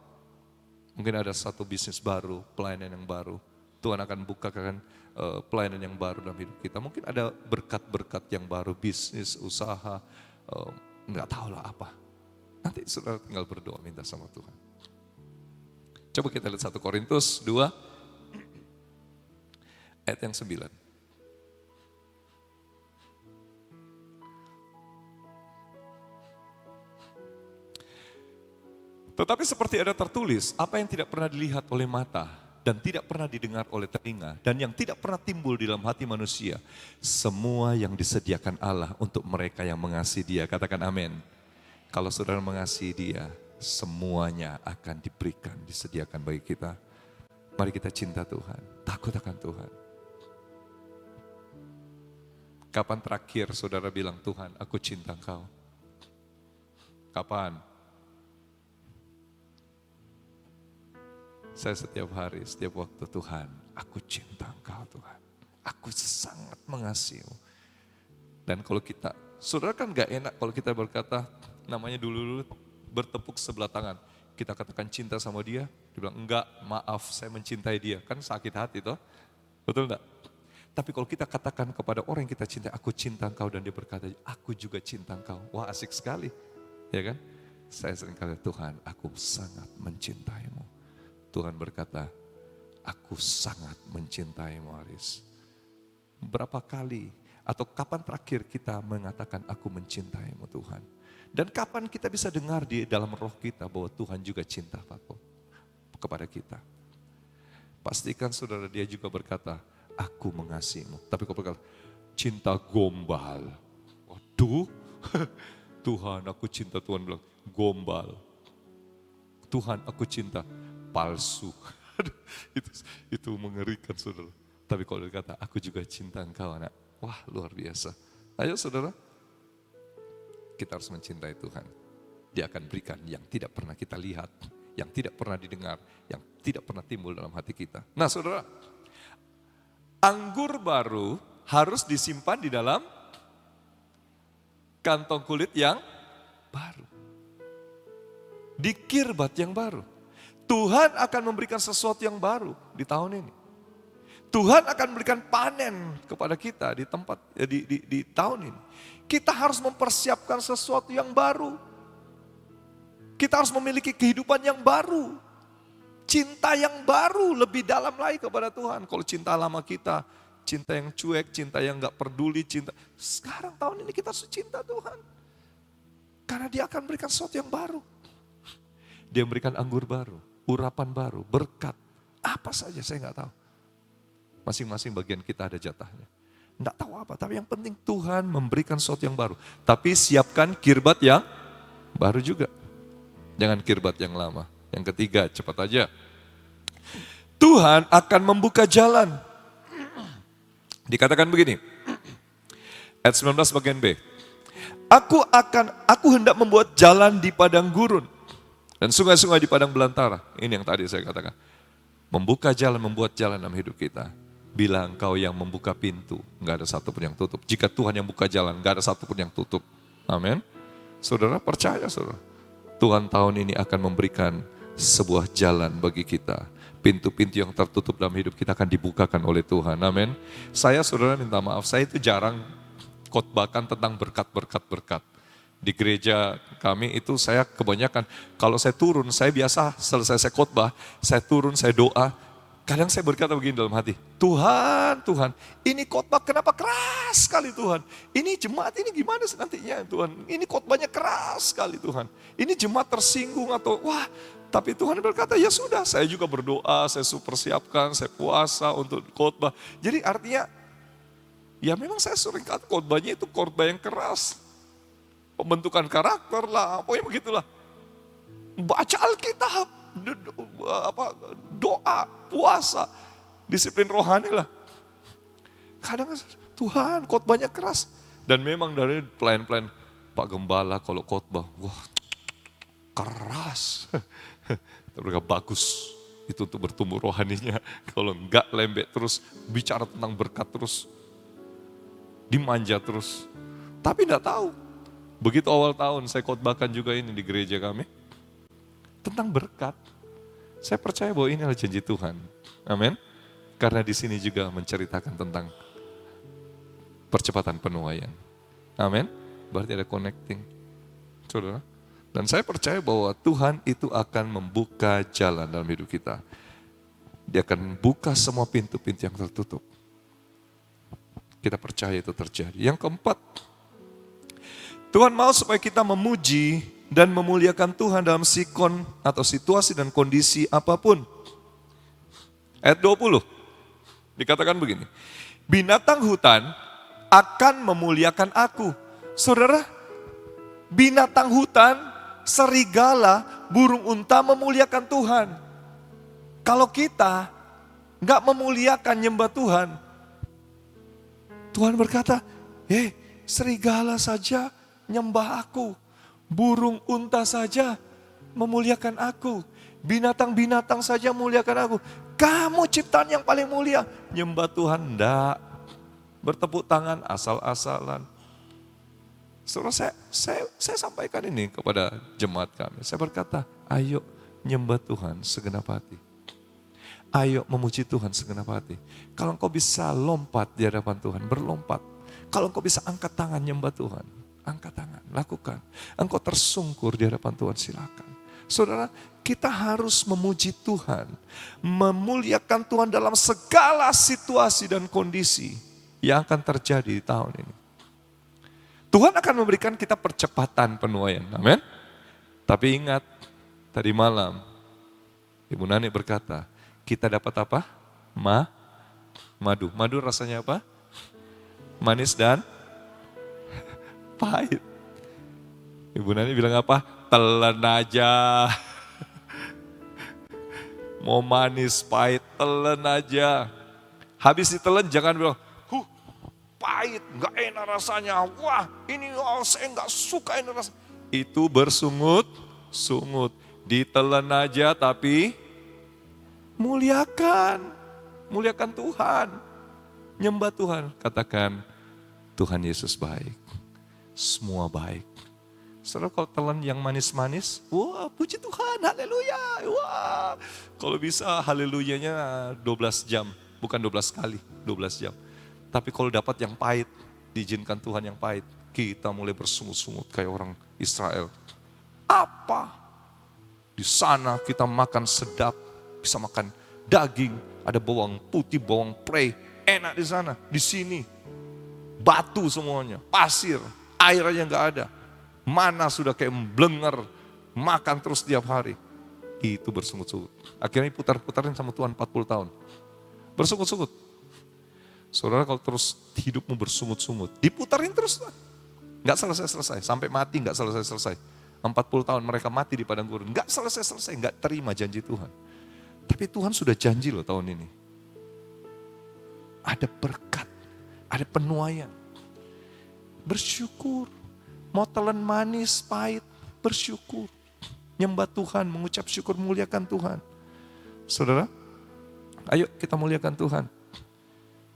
Mungkin ada satu bisnis baru, pelayanan yang baru. Tuhan akan bukakan pelayanan yang baru dalam hidup kita. Mungkin ada berkat-berkat yang baru, bisnis, usaha, nggak tahu lah apa. Nanti saudara tinggal berdoa minta sama Tuhan. Coba kita lihat 1 Korintus 2 ayat yang 9. Tetapi seperti ada tertulis, apa yang tidak pernah dilihat oleh mata, dan tidak pernah didengar oleh telinga, dan yang tidak pernah timbul di dalam hati manusia, semua yang disediakan Allah untuk mereka yang mengasihi Dia. Katakan amin. Kalau saudara mengasihi Dia, semuanya akan diberikan, disediakan bagi kita. Mari kita cinta Tuhan, takut akan Tuhan. Kapan terakhir saudara bilang, Tuhan aku cinta Engkau? Kapan? Saya setiap hari, setiap waktu, Tuhan, aku cinta Engkau Tuhan. Aku sangat mengasihimu. Dan kalau kita, saudara kan gak enak kalau kita berkata, namanya dulu bertepuk sebelah tangan. Kita katakan cinta sama dia, dia bilang enggak, maaf saya mencintai dia. Kan sakit hati toh, betul enggak? Tapi kalau kita katakan kepada orang yang kita cintai, aku cinta Engkau, dan dia berkata, aku juga cinta Engkau. Wah asik sekali, ya kan? Saya sering kata, Tuhan aku sangat mencintaimu. Tuhan berkata, aku sangat mencintaimu Aris. Berapa kali atau kapan terakhir kita mengatakan aku mencintaimu Tuhan? Dan kapan kita bisa dengar di dalam roh kita bahwa Tuhan juga cinta kepada kita? Pastikan saudara dia juga berkata, aku mengasihimu. Tapi kalau berkata, cinta gombal. Waduh, Tuhan aku cinta, Tuhan bilang gombal. Tuhan aku cinta. Palsu. itu mengerikan saudara. Tapi kalau dia kata, aku juga cinta Engkau anak. Wah luar biasa. Ayo saudara, kita harus mencintai Tuhan. Dia akan berikan yang tidak pernah kita lihat, yang tidak pernah didengar, yang tidak pernah timbul dalam hati kita. Nah saudara, anggur baru harus disimpan di dalam kantong kulit yang baru. Di kirbat yang baru. Tuhan akan memberikan sesuatu yang baru di tahun ini. Tuhan akan memberikan panen kepada kita di tempat di tahun ini. Kita harus mempersiapkan sesuatu yang baru. Kita harus memiliki kehidupan yang baru. Cinta yang baru, lebih dalam lagi kepada Tuhan. Kalau cinta lama kita, cinta yang cuek, cinta yang gak peduli, cinta. Sekarang tahun ini kita harus cinta Tuhan. Karena dia akan berikan sesuatu yang baru. Dia memberikan anggur baru, urapan baru, berkat. Apa saja saya gak tahu. Masing-masing bagian kita ada jatahnya. Gak tahu apa, tapi yang penting Tuhan memberikan sesuatu yang baru. Tapi siapkan kirbat yang baru juga. Jangan kirbat yang lama. Yang ketiga, cepat aja. Tuhan akan membuka jalan. Dikatakan begini. Ayat 19 bagian B. Aku hendak membuat jalan di padang gurun dan sungai-sungai di padang belantara. Ini yang tadi saya katakan. Membuka jalan, membuat jalan dalam hidup kita. Bila engkau yang membuka pintu, enggak ada satupun yang tutup. Jika Tuhan yang buka jalan, enggak ada satupun yang tutup. Amin. Saudara percaya, saudara. Tuhan tahun ini akan memberikan sebuah jalan bagi kita. Pintu-pintu yang tertutup dalam hidup kita akan dibukakan oleh Tuhan. Amin. Saya, saudara, minta maaf. Saya itu jarang khotbahkan tentang berkat-berkat. Di gereja kami itu saya kebanyakan, kalau saya turun, saya biasa selesai saya khotbah, saya turun, saya doa. Kadang saya berkata begini dalam hati, Tuhan, ini khotbah kenapa keras sekali Tuhan. Ini jemaat ini gimana nantinya Tuhan. Ini khotbahnya keras sekali Tuhan. Ini jemaat tersinggung atau wah. Tapi Tuhan berkata, ya sudah, saya juga berdoa, saya persiapkan, saya puasa untuk khotbah. Jadi artinya, ya memang saya sering kata khotbahnya itu khotbah yang keras. Pembentukan karakter lah, pokoknya begitulah. Baca Alkitab, doa, puasa, disiplin rohani lah. Kadang Tuhan khotbahnya keras. Dan memang dari pelayan-pelayan Pak Gembala kalau khotbah, wah keras. Mereka bagus, itu untuk bertumbuh rohaninya. Kalau enggak lembek terus, bicara tentang berkat terus, dimanja terus. Tapi enggak tahu, begitu awal tahun saya khotbahkan juga ini di gereja kami. Tentang berkat, saya percaya bahwa ini adalah janji Tuhan. Amin. Karena di sini juga menceritakan tentang percepatan penuaian. Amin. Berarti ada connecting. Saudara. Dan saya percaya bahwa Tuhan itu akan membuka jalan dalam hidup kita. Dia akan membuka semua pintu-pintu yang tertutup. Kita percaya itu terjadi. Yang keempat, Tuhan mau supaya kita memuji dan memuliakan Tuhan dalam sikon atau situasi dan kondisi apapun. Ayat 20, dikatakan begini, binatang hutan akan memuliakan aku. Saudara, binatang hutan, serigala, burung unta memuliakan Tuhan. Kalau kita nggak memuliakan nyembah Tuhan, Tuhan berkata, serigala saja nyembah aku. Burung unta saja memuliakan aku. Binatang-binatang saja memuliakan aku. Kamu ciptaan yang paling mulia. Nyembah Tuhan enggak. Bertepuk tangan asal-asalan. Saudara, saya sampaikan ini kepada jemaat kami. Saya berkata, ayo nyembah Tuhan segenap hati. Ayo memuji Tuhan segenap hati. Kalau engkau bisa lompat di hadapan Tuhan, berlompat. Kalau engkau bisa angkat tangan nyembah Tuhan, angkat tangan, lakukan. Engkau tersungkur di hadapan Tuhan, silakan. Saudara, kita harus memuji Tuhan, memuliakan Tuhan dalam segala situasi dan kondisi yang akan terjadi di tahun ini. Tuhan akan memberikan kita percepatan penuaian, amin. Tapi ingat, tadi malam Ibu Nani berkata, kita dapat apa? Madu. Madu rasanya apa? Manis dan pahit. Ibu Nani bilang apa? Telan aja. Mau manis, pahit, telan aja. Habis ditelan jangan bilang, pahit, gak enak rasanya. Wah, ini saya gak suka ini rasanya. Itu bersungut-sungut. Ditelan aja tapi muliakan. Muliakan Tuhan. Nyembah Tuhan. Katakan, Tuhan Yesus baik. Semua baik. Saudara, kalau telan yang manis-manis, wah puji Tuhan, haleluya. Wah, kalau bisa haleluyanya 12 jam. Bukan 12 kali, 12 jam. Tapi kalau dapat yang pahit, diizinkan Tuhan yang pahit, kita mulai bersungut-sungut kayak orang Israel. Apa? Di sana kita makan sedap, bisa makan daging, ada bawang putih, bawang prei, enak di sana. Di sini batu semuanya, pasir, air aja nggak ada. Mana sudah kayak memblengar, makan terus tiap hari. Itu bersungut-sungut. Akhirnya putar-putarin sama Tuhan 40 tahun. Bersungut-sungut. Saudara kalau terus hidupmu bersungut-sungut, diputarin terus. Nggak selesai-selesai, sampai mati nggak selesai-selesai. 40 tahun mereka mati di padang gurun, nggak selesai-selesai, nggak terima janji Tuhan. Tapi Tuhan sudah janji loh tahun ini. Ada berkat, ada penuaian. Bersyukur, mau telan manis, pahit, bersyukur. Nyembah Tuhan, mengucap syukur, muliakan Tuhan. Saudara, ayo kita muliakan Tuhan.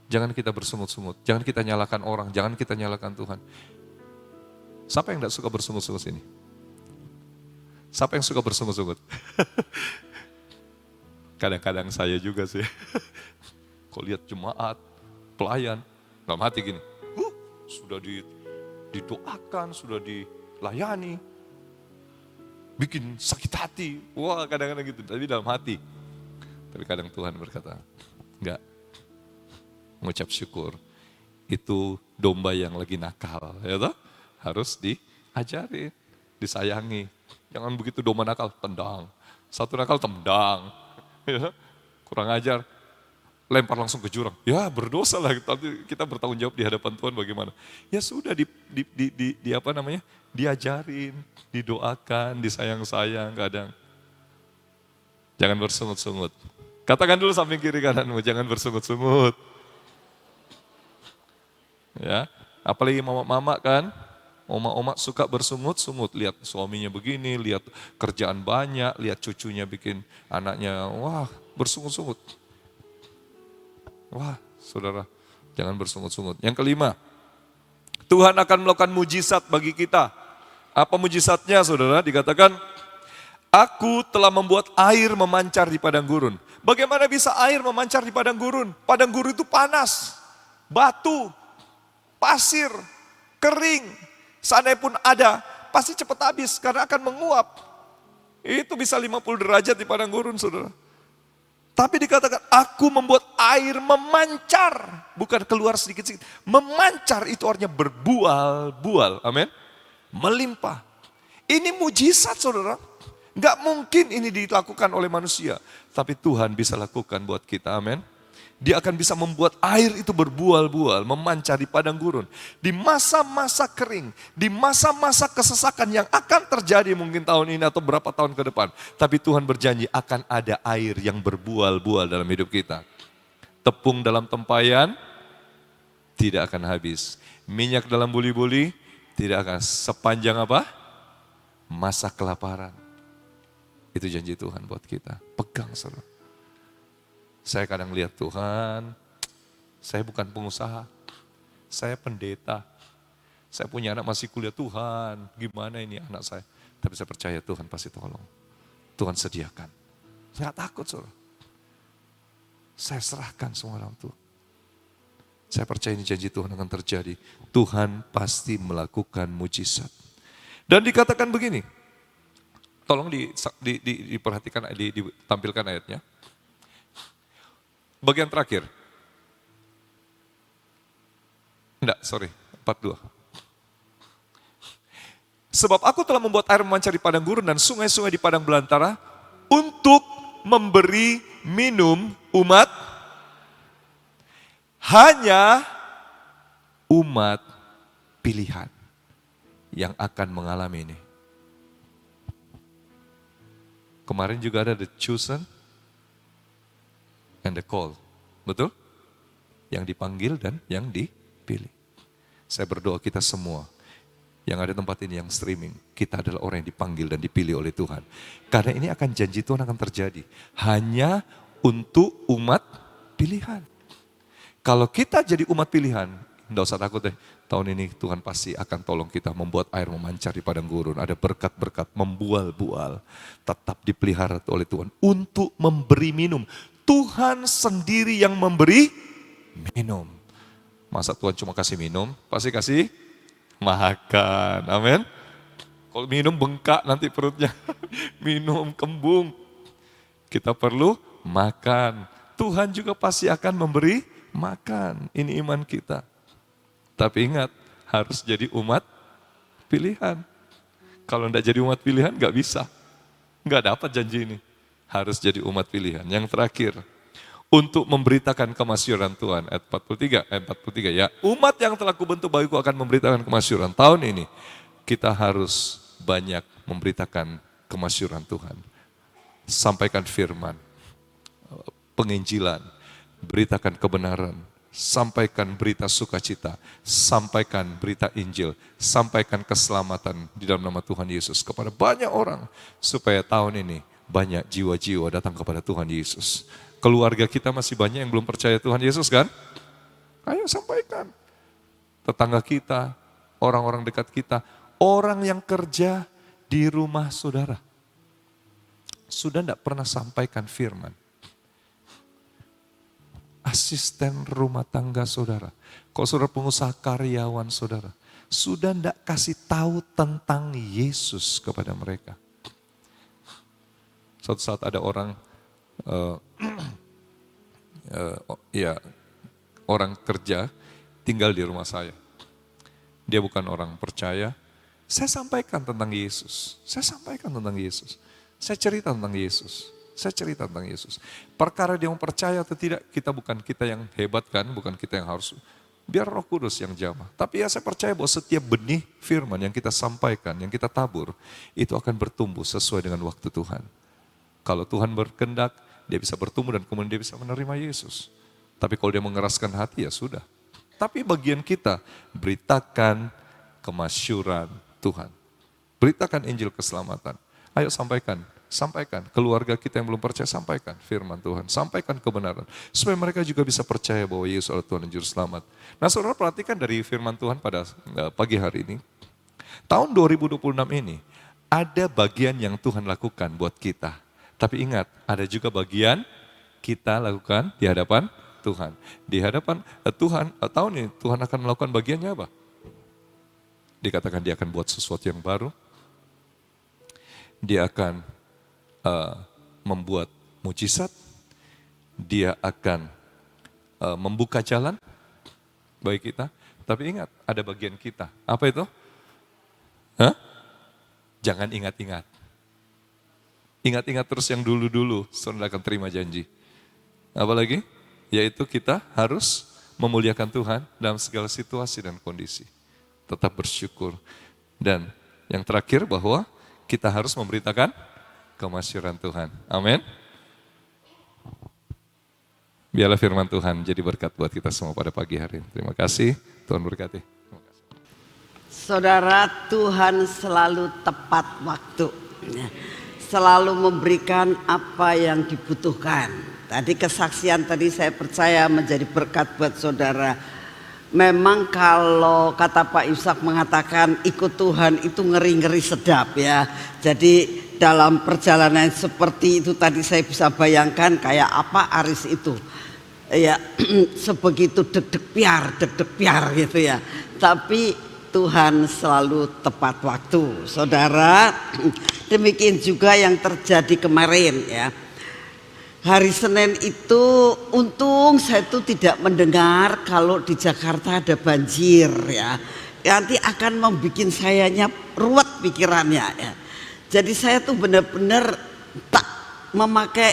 Jangan kita bersungut-sungut, jangan kita nyalakan orang, jangan kita nyalakan Tuhan. Siapa yang tidak suka bersungut-sungut sini? Siapa yang suka bersungut-sungut? Kadang-kadang saya juga sih. Kalau lihat jemaat, pelayan, dalam hati gini, sudah didoakan, sudah dilayani, bikin sakit hati. Wah, kadang-kadang gitu, tapi dalam hati. Tapi kadang Tuhan berkata, enggak, mengucap syukur. Itu domba yang lagi nakal, ya toh? Harus diajari, disayangi. Jangan begitu domba nakal, tendang. Satu nakal, tendang. Ya, kurang ajar, lempar langsung ke jurang. Ya berdosa lah, tapi kita bertanggung jawab di hadapan Tuhan bagaimana. Ya sudah diajarin, didoakan, disayang-sayang kadang. Jangan bersungut-sungut. Katakan dulu samping kiri kananmu, jangan bersungut-sungut. Ya, apalagi mama-mama kan, oma-oma suka bersungut-sungut, lihat suaminya begini, lihat kerjaan banyak, lihat cucunya bikin anaknya, wah bersungut-sungut. Wah saudara, jangan bersungut-sungut. Yang kelima, Tuhan akan melakukan mujizat bagi kita. Apa mujizatnya saudara? Dikatakan, aku telah membuat air memancar di padang gurun. Bagaimana bisa air memancar di padang gurun? Padang gurun itu panas, batu, pasir, kering. Seandainya pun ada, pasti cepat habis karena akan menguap. Itu bisa 50 derajat di padang gurun, saudara. Tapi dikatakan, aku membuat air memancar. Bukan keluar sedikit-sedikit. Memancar itu artinya berbual-bual. Amin. Melimpah. Ini mujizat, saudara. Gak mungkin ini dilakukan oleh manusia. Tapi Tuhan bisa lakukan buat kita. Amin. Dia akan bisa membuat air itu berbual-bual, memancar di padang gurun. Di masa-masa kering, di masa-masa kesesakan yang akan terjadi mungkin tahun ini atau berapa tahun ke depan. Tapi Tuhan berjanji akan ada air yang berbual-bual dalam hidup kita. Tepung dalam tempayan tidak akan habis. Minyak dalam buli-buli tidak akan sepanjang apa? Masa kelaparan. Itu janji Tuhan buat kita. Pegang saudara. Saya kadang lihat Tuhan, saya bukan pengusaha, saya pendeta. Saya punya anak masih kuliah, Tuhan, gimana ini anak saya. Tapi saya percaya Tuhan pasti tolong. Tuhan sediakan. Saya gak takut saudara. Saya serahkan semua dalam Tuhan. Saya percaya ini janji Tuhan akan terjadi. Tuhan pasti melakukan mujizat. Dan dikatakan begini, tolong diperhatikan, ditampilkan ayatnya. Bagian terakhir. Enggak, sorry, 42. Sebab aku telah membuat air memancar di padang gurun dan sungai-sungai di padang belantara untuk memberi minum umat, hanya umat pilihan yang akan mengalami ini. Kemarin juga ada the chosen and the call, betul? Yang dipanggil dan yang dipilih. Saya berdoa kita semua yang ada tempat ini, yang streaming, kita adalah orang yang dipanggil dan dipilih oleh Tuhan. Karena ini akan janji Tuhan akan terjadi. Hanya untuk umat pilihan. Kalau kita jadi umat pilihan, enggak usah takut deh. Tahun ini Tuhan pasti akan tolong kita membuat air memancar di padang gurun. Ada berkat-berkat membual-bual. Tetap dipelihara oleh Tuhan untuk memberi minum. Tuhan sendiri yang memberi minum. Masa Tuhan cuma kasih minum, pasti kasih makan. Amin. Kalau minum bengkak nanti perutnya, minum kembung. Kita perlu makan. Tuhan juga pasti akan memberi makan. Ini iman kita. Tapi ingat, harus jadi umat pilihan. Kalau enggak jadi umat pilihan, enggak bisa. Enggak dapat janji ini. Harus jadi umat pilihan. Yang terakhir, untuk memberitakan kemasyuran Tuhan. Ayat 43 ya. Umat yang telah kubentuk bagiku akan memberitakan kemasyuran. Tahun ini, kita harus banyak memberitakan kemasyuran Tuhan. Sampaikan firman, penginjilan, beritakan kebenaran, sampaikan berita sukacita, sampaikan berita Injil, sampaikan keselamatan di dalam nama Tuhan Yesus kepada banyak orang, supaya tahun ini banyak jiwa-jiwa datang kepada Tuhan Yesus. Keluarga kita masih banyak yang belum percaya Tuhan Yesus kan? Ayo sampaikan. Tetangga kita, orang-orang dekat kita, orang yang kerja di rumah saudara, sudah tidak pernah sampaikan firman. Asisten rumah tangga saudara, kalau saudara pengusaha karyawan saudara, sudah tidak kasih tahu tentang Yesus kepada mereka. Suatu saat ada orang, orang kerja tinggal di rumah saya. Dia bukan orang percaya. Saya sampaikan tentang Yesus. Saya sampaikan tentang Yesus. Saya cerita tentang Yesus. Saya cerita tentang Yesus. Perkara dia mau percaya atau tidak, bukan kita yang hebat kan, bukan kita yang harus. Biar Roh Kudus yang jamah. Tapi ya saya percaya bahwa setiap benih firman yang kita sampaikan, yang kita tabur, itu akan bertumbuh sesuai dengan waktu Tuhan. Kalau Tuhan berkehendak, dia bisa bertumbuh dan kemudian dia bisa menerima Yesus. Tapi kalau dia mengeraskan hati, ya sudah. Tapi bagian kita, beritakan kemasyuran Tuhan. Beritakan Injil keselamatan. Ayo sampaikan. Sampaikan, keluarga kita yang belum percaya, sampaikan firman Tuhan, sampaikan kebenaran. Supaya mereka juga bisa percaya bahwa Yesus adalah Tuhan dan Juru Selamat. Nah saudara perhatikan dari firman Tuhan pada pagi hari ini. Tahun 2026 ini, ada bagian yang Tuhan lakukan buat kita. Tapi ingat, ada juga bagian kita lakukan di hadapan Tuhan. Di hadapan Tuhan, tahun ini Tuhan akan melakukan bagiannya apa? Dikatakan dia akan buat sesuatu yang baru. Dia akan membuat mujizat, dia akan membuka jalan bagi kita. Tapi ingat, ada bagian kita. Apa itu? Jangan ingat-ingat. Ingat-ingat terus yang dulu-dulu, saudara akan terima janji. Apalagi? Yaitu kita harus memuliakan Tuhan dalam segala situasi dan kondisi. Tetap bersyukur. Dan yang terakhir bahwa kita harus memberitakan kemasyuran Tuhan. Amin. Biarlah firman Tuhan jadi berkat buat kita semua pada pagi hari ini. Terima kasih, Tuhan berkati. Saudara, Tuhan selalu tepat waktu. Selalu memberikan apa yang dibutuhkan. Tadi kesaksian tadi saya percaya menjadi berkat buat saudara. Memang kalau kata Pak Yusak mengatakan ikut Tuhan itu ngeri-ngeri sedap ya. Jadi dalam perjalanan seperti itu tadi saya bisa bayangkan kayak apa Aris itu. Ya sebegitu deg-deg piar gitu ya. Tapi Tuhan selalu tepat waktu. Saudara, demikian juga yang terjadi kemarin ya. Hari Senin itu untung saya tuh tidak mendengar kalau di Jakarta ada banjir ya. Nanti akan membuat sayanya ruwet pikirannya ya. Jadi saya tuh benar-benar tak memakai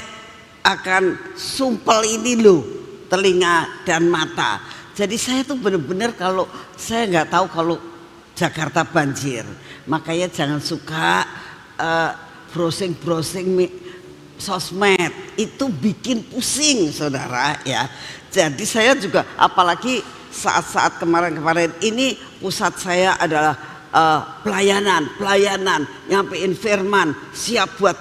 akan sumpel ini loh, telinga dan mata. Jadi saya tuh benar-benar kalau saya nggak tahu kalau Jakarta banjir, makanya jangan suka browsing sosmed, itu bikin pusing saudara ya. Jadi saya juga apalagi saat-saat kemarin-kemarin ini pusat saya adalah pelayanan, nyampein firman, siap buat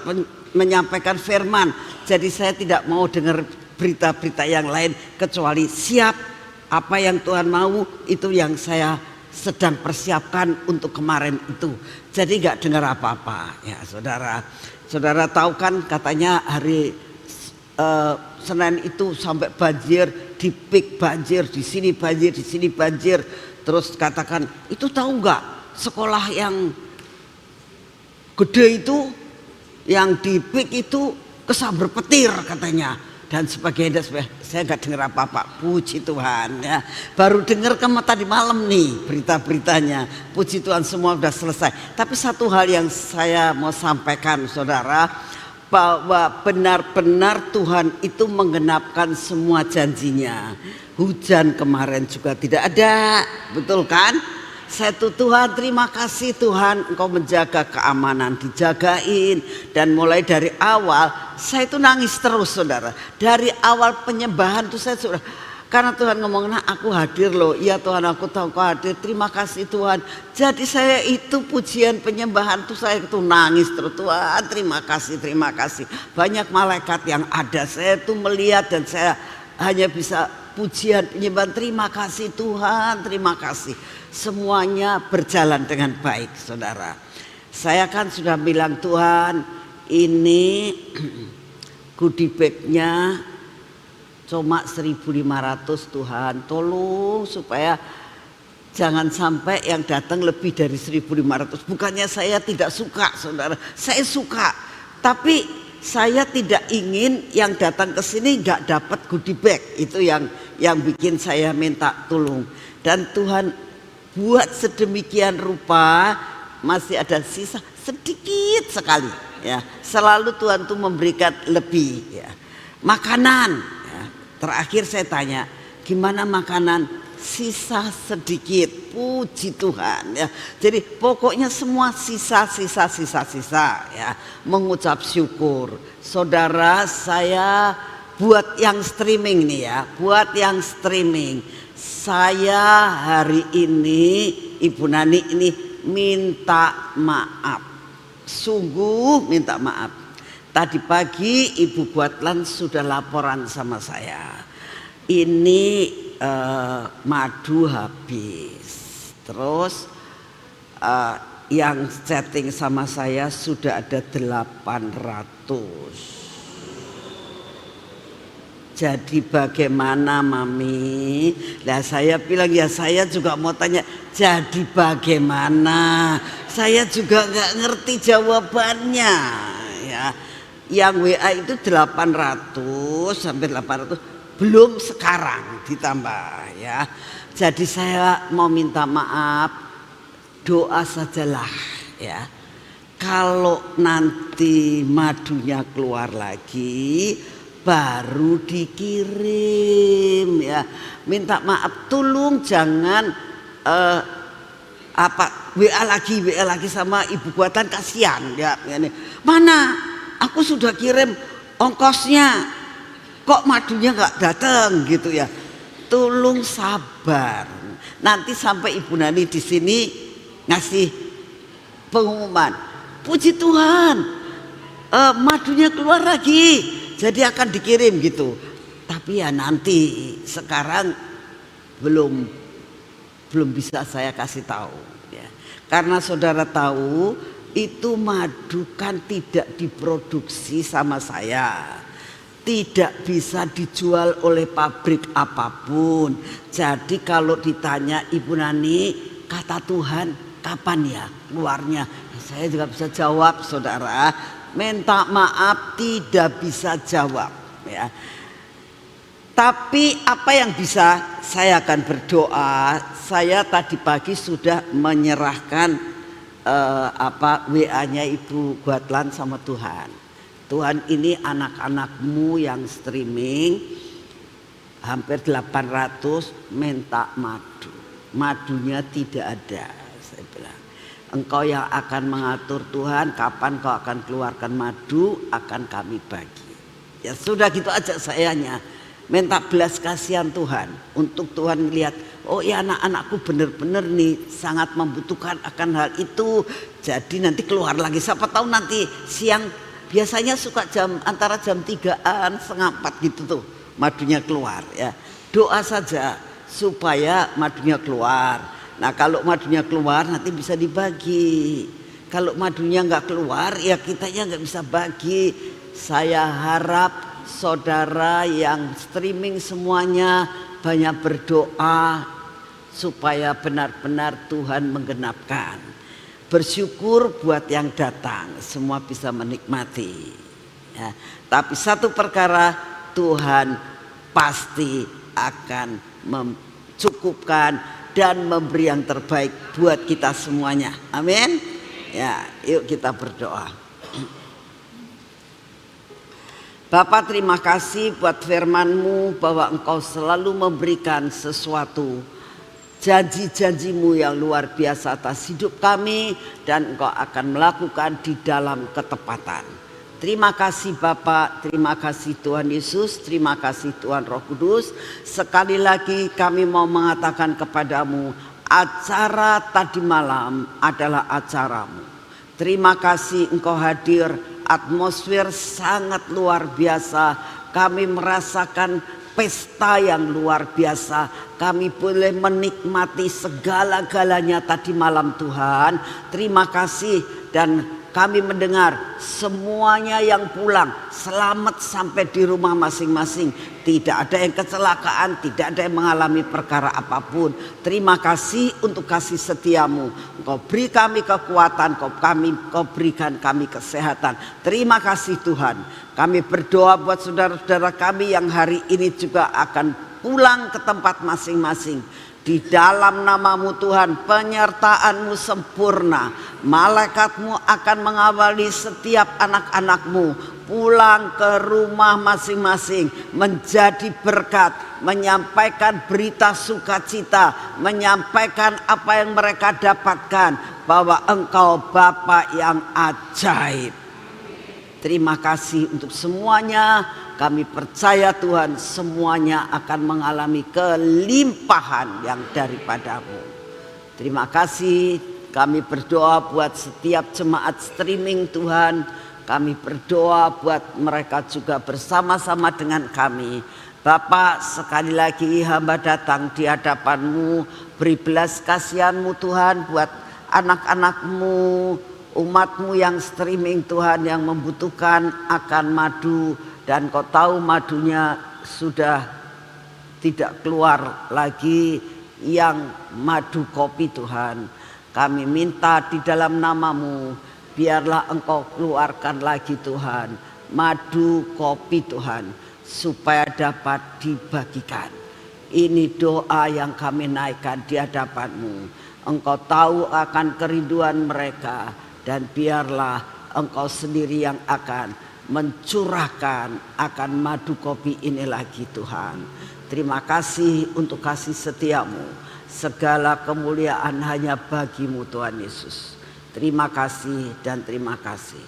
menyampaikan firman. Jadi saya tidak mau dengar berita-berita yang lain kecuali siap apa yang Tuhan mau, itu yang saya sedang persiapkan untuk kemarin itu. Jadi nggak dengar apa-apa ya saudara. Saudara tahu kan katanya hari Senin itu sampai banjir, di pik banjir, di sini banjir, di sini banjir. Terus katakan itu tahu nggak sekolah yang gede itu, yang di pik itu kesambar petir katanya dan sebagainya. Saya nggak dengar apa-apa, puji Tuhan ya. Baru dengar tadi malam nih berita-beritanya, puji Tuhan semua sudah selesai. Tapi satu hal yang saya mau sampaikan saudara, bahwa benar-benar Tuhan itu menggenapkan semua janjinya. Hujan kemarin juga tidak ada, betul kan? Saya tuh Tuhan, terima kasih Tuhan, Engkau menjaga keamanan, dijagain. Dan mulai dari awal saya itu nangis terus saudara. Dari awal penyembahan tuh saya sudah, karena Tuhan ngomong, nah aku hadir loh. Iya Tuhan, aku tahu Engkau hadir, terima kasih Tuhan. Jadi saya itu pujian penyembahan tuh saya itu nangis terus. Tuhan terima kasih, terima kasih. Banyak malaikat yang ada, saya tuh melihat dan saya hanya bisa pujian penyembahan, terima kasih Tuhan, terima kasih. Semuanya berjalan dengan baik saudara. Saya kan sudah bilang, Tuhan ini goodie bagnya cuma 1.500 Tuhan, tolong supaya jangan sampai yang datang lebih dari 1.500. Bukannya saya tidak suka saudara, saya suka, tapi saya tidak ingin yang datang ke sini nggak dapat goodie bag. Itu yang bikin saya minta tolong. Dan Tuhan buat sedemikian rupa masih ada sisa sedikit sekali ya. Selalu Tuhan tuh memberikan lebih ya. Makanan ya. Terakhir saya tanya, gimana makanan? Sisa sedikit, puji Tuhan ya. Jadi pokoknya semua sisa ya, mengucap syukur. Saudara, saya buat yang streaming nih ya, buat yang streaming. Saya hari ini Ibu Nani ini minta maaf, sungguh minta maaf. Tadi pagi Ibu Buatlan sudah laporan sama saya, ini madu habis. Terus yang chatting sama saya sudah ada 800. Jadi bagaimana Mami? Lah saya bilang ya saya juga mau tanya, jadi bagaimana? Saya juga nggak ngerti jawabannya ya. Yang WA itu 800 sampai 800 belum sekarang ditambah ya. Jadi saya mau minta maaf, doa sajalah ya. Kalau nanti madunya keluar lagi baru dikirim ya. Minta maaf, tolong jangan WA lagi sama Ibu Buatan, kasihan ya. Mana aku sudah kirim ongkosnya, kok madunya nggak datang gitu ya. Tolong sabar, nanti sampai Ibu Nani di sini ngasih pengumuman, puji Tuhan madunya keluar lagi, jadi akan dikirim gitu. Tapi ya nanti, sekarang belum bisa saya kasih tahu ya. Karena saudara tahu itu madu kan tidak diproduksi sama saya, tidak bisa dijual oleh pabrik apapun. Jadi kalau ditanya Ibu Nani, kata Tuhan kapan ya keluarnya, saya juga bisa jawab saudara, minta maaf tidak bisa jawab ya. Tapi apa yang bisa, saya akan berdoa. Saya tadi pagi sudah menyerahkan WA-nya Ibu Guatlan sama Tuhan. Tuhan, ini anak-anakmu yang streaming hampir 800 minta madu. Madunya tidak ada. Saya bilang, Engkau yang akan mengatur Tuhan, kapan kau akan keluarkan madu akan kami bagi. Ya sudah gitu aja sayanya. Minta belas kasihan Tuhan, untuk Tuhan melihat, oh ya anak-anakku benar-benar nih sangat membutuhkan akan hal itu. Jadi nanti keluar lagi, siapa tahu nanti siang, biasanya suka antara jam 3-an, setengah 4 gitu tuh madunya keluar ya. Doa saja supaya madunya keluar. Nah kalau madunya keluar nanti bisa dibagi. Kalau madunya nggak keluar ya kitanya nggak bisa bagi. Saya harap saudara yang streaming semuanya banyak berdoa supaya benar-benar Tuhan menggenapkan. Bersyukur buat yang datang, semua bisa menikmati. Ya, tapi satu perkara, Tuhan pasti akan mencukupkan dan memberi yang terbaik buat kita semuanya. Amin. Ya, yuk kita berdoa. Bapa, terima kasih buat firman-Mu bahwa Engkau selalu memberikan sesuatu, janji-janji-Mu yang luar biasa atas hidup kami, dan Engkau akan melakukan di dalam ketepatan. Terima kasih Bapak, terima kasih Tuhan Yesus, terima kasih Tuhan Roh Kudus. Sekali lagi kami mau mengatakan kepadamu, acara tadi malam adalah acaramu. Terima kasih Engkau hadir, atmosfer sangat luar biasa. Kami merasakan pesta yang luar biasa. Kami boleh menikmati segala-galanya tadi malam Tuhan. Terima kasih, dan kami mendengar semuanya yang pulang selamat sampai di rumah masing-masing. Tidak ada yang kecelakaan, tidak ada yang mengalami perkara apapun. Terima kasih untuk kasih setiamu. Engkau beri kami kekuatan, Kau berikan kami kesehatan. Terima kasih Tuhan. Kami berdoa buat saudara-saudara kami yang hari ini juga akan pulang ke tempat masing-masing. Di dalam nama-Mu Tuhan, penyertaan-Mu sempurna. Malaikat-Mu akan mengawali setiap anak-anak-Mu pulang ke rumah masing-masing, menjadi berkat, menyampaikan berita sukacita, menyampaikan apa yang mereka dapatkan, bahwa Engkau Bapa yang ajaib. Terima kasih untuk semuanya. Kami percaya Tuhan semuanya akan mengalami kelimpahan yang daripada-Mu. Terima kasih. Kami berdoa buat setiap jemaat streaming Tuhan. Kami berdoa buat mereka juga bersama-sama dengan kami. Bapak, sekali lagi hamba datang di hadapan-Mu. Beri belas kasihan-Mu Tuhan buat anak-anak-Mu, umat-Mu yang streaming Tuhan, yang membutuhkan akan madu. Dan Kau tahu madunya sudah tidak keluar lagi, yang madu kopi Tuhan. Kami minta di dalam nama-Mu, biarlah Engkau keluarkan lagi Tuhan madu kopi Tuhan, supaya dapat dibagikan. Ini doa yang kami naikkan di hadapan-Mu. Engkau tahu akan kerinduan mereka, dan biarlah Engkau sendiri yang akan mencurahkan akan madu kopi ini lagi Tuhan. Terima kasih untuk kasih setiamu. Segala kemuliaan hanya bagi-Mu Tuhan Yesus. Terima kasih dan terima kasih.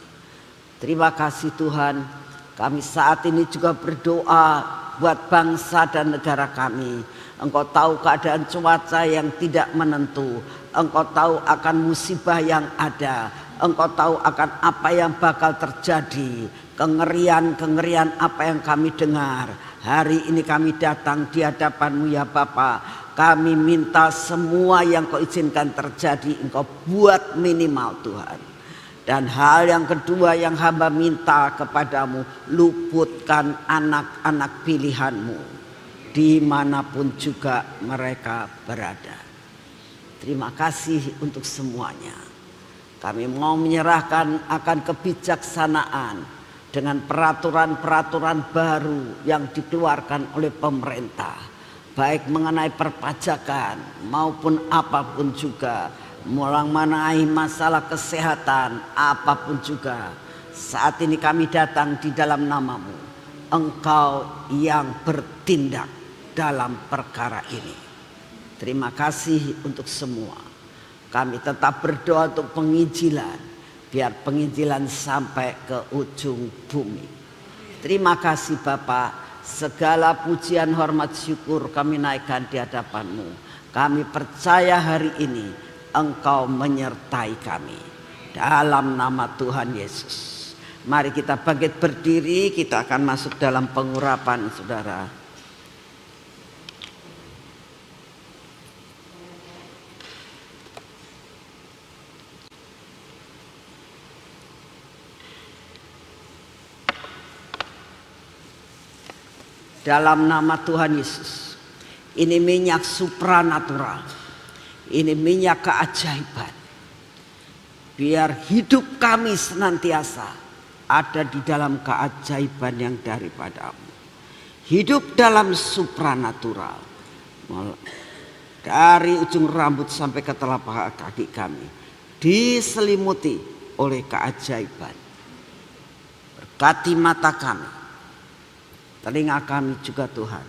Terima kasih Tuhan. Kami saat ini juga berdoa buat bangsa dan negara kami. Engkau tahu keadaan cuaca yang tidak menentu. Engkau tahu akan musibah yang ada. Engkau tahu akan apa yang bakal terjadi. Kengerian-kengerian apa yang kami dengar. Hari ini kami datang di hadapan-Mu ya Bapa. Kami minta semua yang Kau izinkan terjadi, Engkau buat minimal Tuhan. Dan hal yang kedua yang hamba minta kepadamu, luputkan anak-anak pilihan-Mu dimanapun juga mereka berada. Terima kasih untuk semuanya. Kami mau menyerahkan akan kebijaksanaan dengan peraturan-peraturan baru yang dikeluarkan oleh pemerintah, baik mengenai perpajakan maupun apapun juga, mengenai masalah kesehatan apapun juga. Saat ini kami datang di dalam nama-Mu. Engkau yang bertindak dalam perkara ini. Terima kasih untuk semua. Kami tetap berdoa untuk penginjilan, biar penginjilan sampai ke ujung bumi. Terima kasih Bapa. Segala pujian, hormat, syukur kami naikkan di hadapan-Mu. Kami percaya hari ini Engkau menyertai kami. Dalam nama Tuhan Yesus. Mari kita bangkit berdiri. Kita akan masuk dalam pengurapan saudara. Dalam nama Tuhan Yesus. Ini minyak supranatural. Ini minyak keajaiban. Biar hidup kami senantiasa ada di dalam keajaiban yang daripadamu. Hidup dalam supranatural. Dari ujung rambut sampai ke telapak kaki kami diselimuti oleh keajaiban. Berkati mata kami, telinga kami juga Tuhan,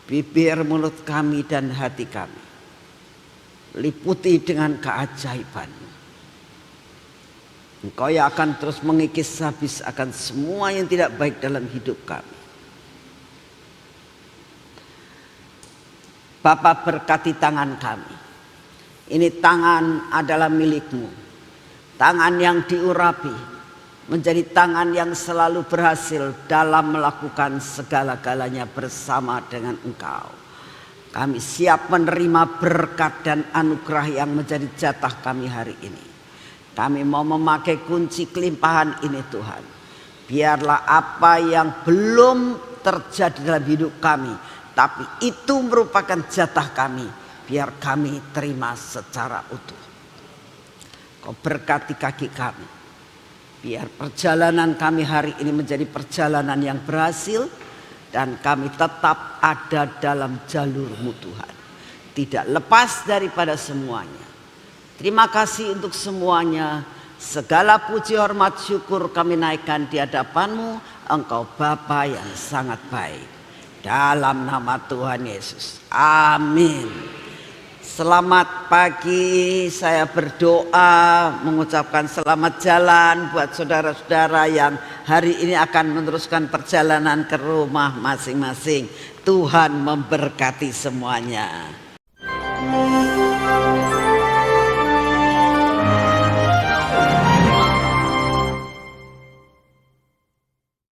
bibir, mulut kami dan hati kami, liputi dengan keajaiban. Engkau yang akan terus mengikis habis akan semua yang tidak baik dalam hidup kami. Bapa, berkati tangan kami. Ini tangan adalah milikmu. Tangan yang diurapi menjadi tangan yang selalu berhasil dalam melakukan segala-galanya bersama dengan Engkau. Kami siap menerima berkat dan anugerah yang menjadi jatah kami hari ini. Kami mau memakai kunci kelimpahan ini Tuhan. Biarlah apa yang belum terjadi dalam hidup kami, tapi itu merupakan jatah kami, biar kami terima secara utuh. Kau berkati kaki kami, biar perjalanan kami hari ini menjadi perjalanan yang berhasil, dan kami tetap ada dalam jalur-Mu Tuhan, tidak lepas daripada semuanya. Terima kasih untuk semuanya. Segala puji, hormat, syukur kami naikkan di hadapan-Mu. Engkau Bapa yang sangat baik. Dalam nama Tuhan Yesus. Amin. Selamat pagi. Saya berdoa mengucapkan selamat jalan buat saudara-saudara yang hari ini akan meneruskan perjalanan ke rumah masing-masing. Tuhan memberkati semuanya.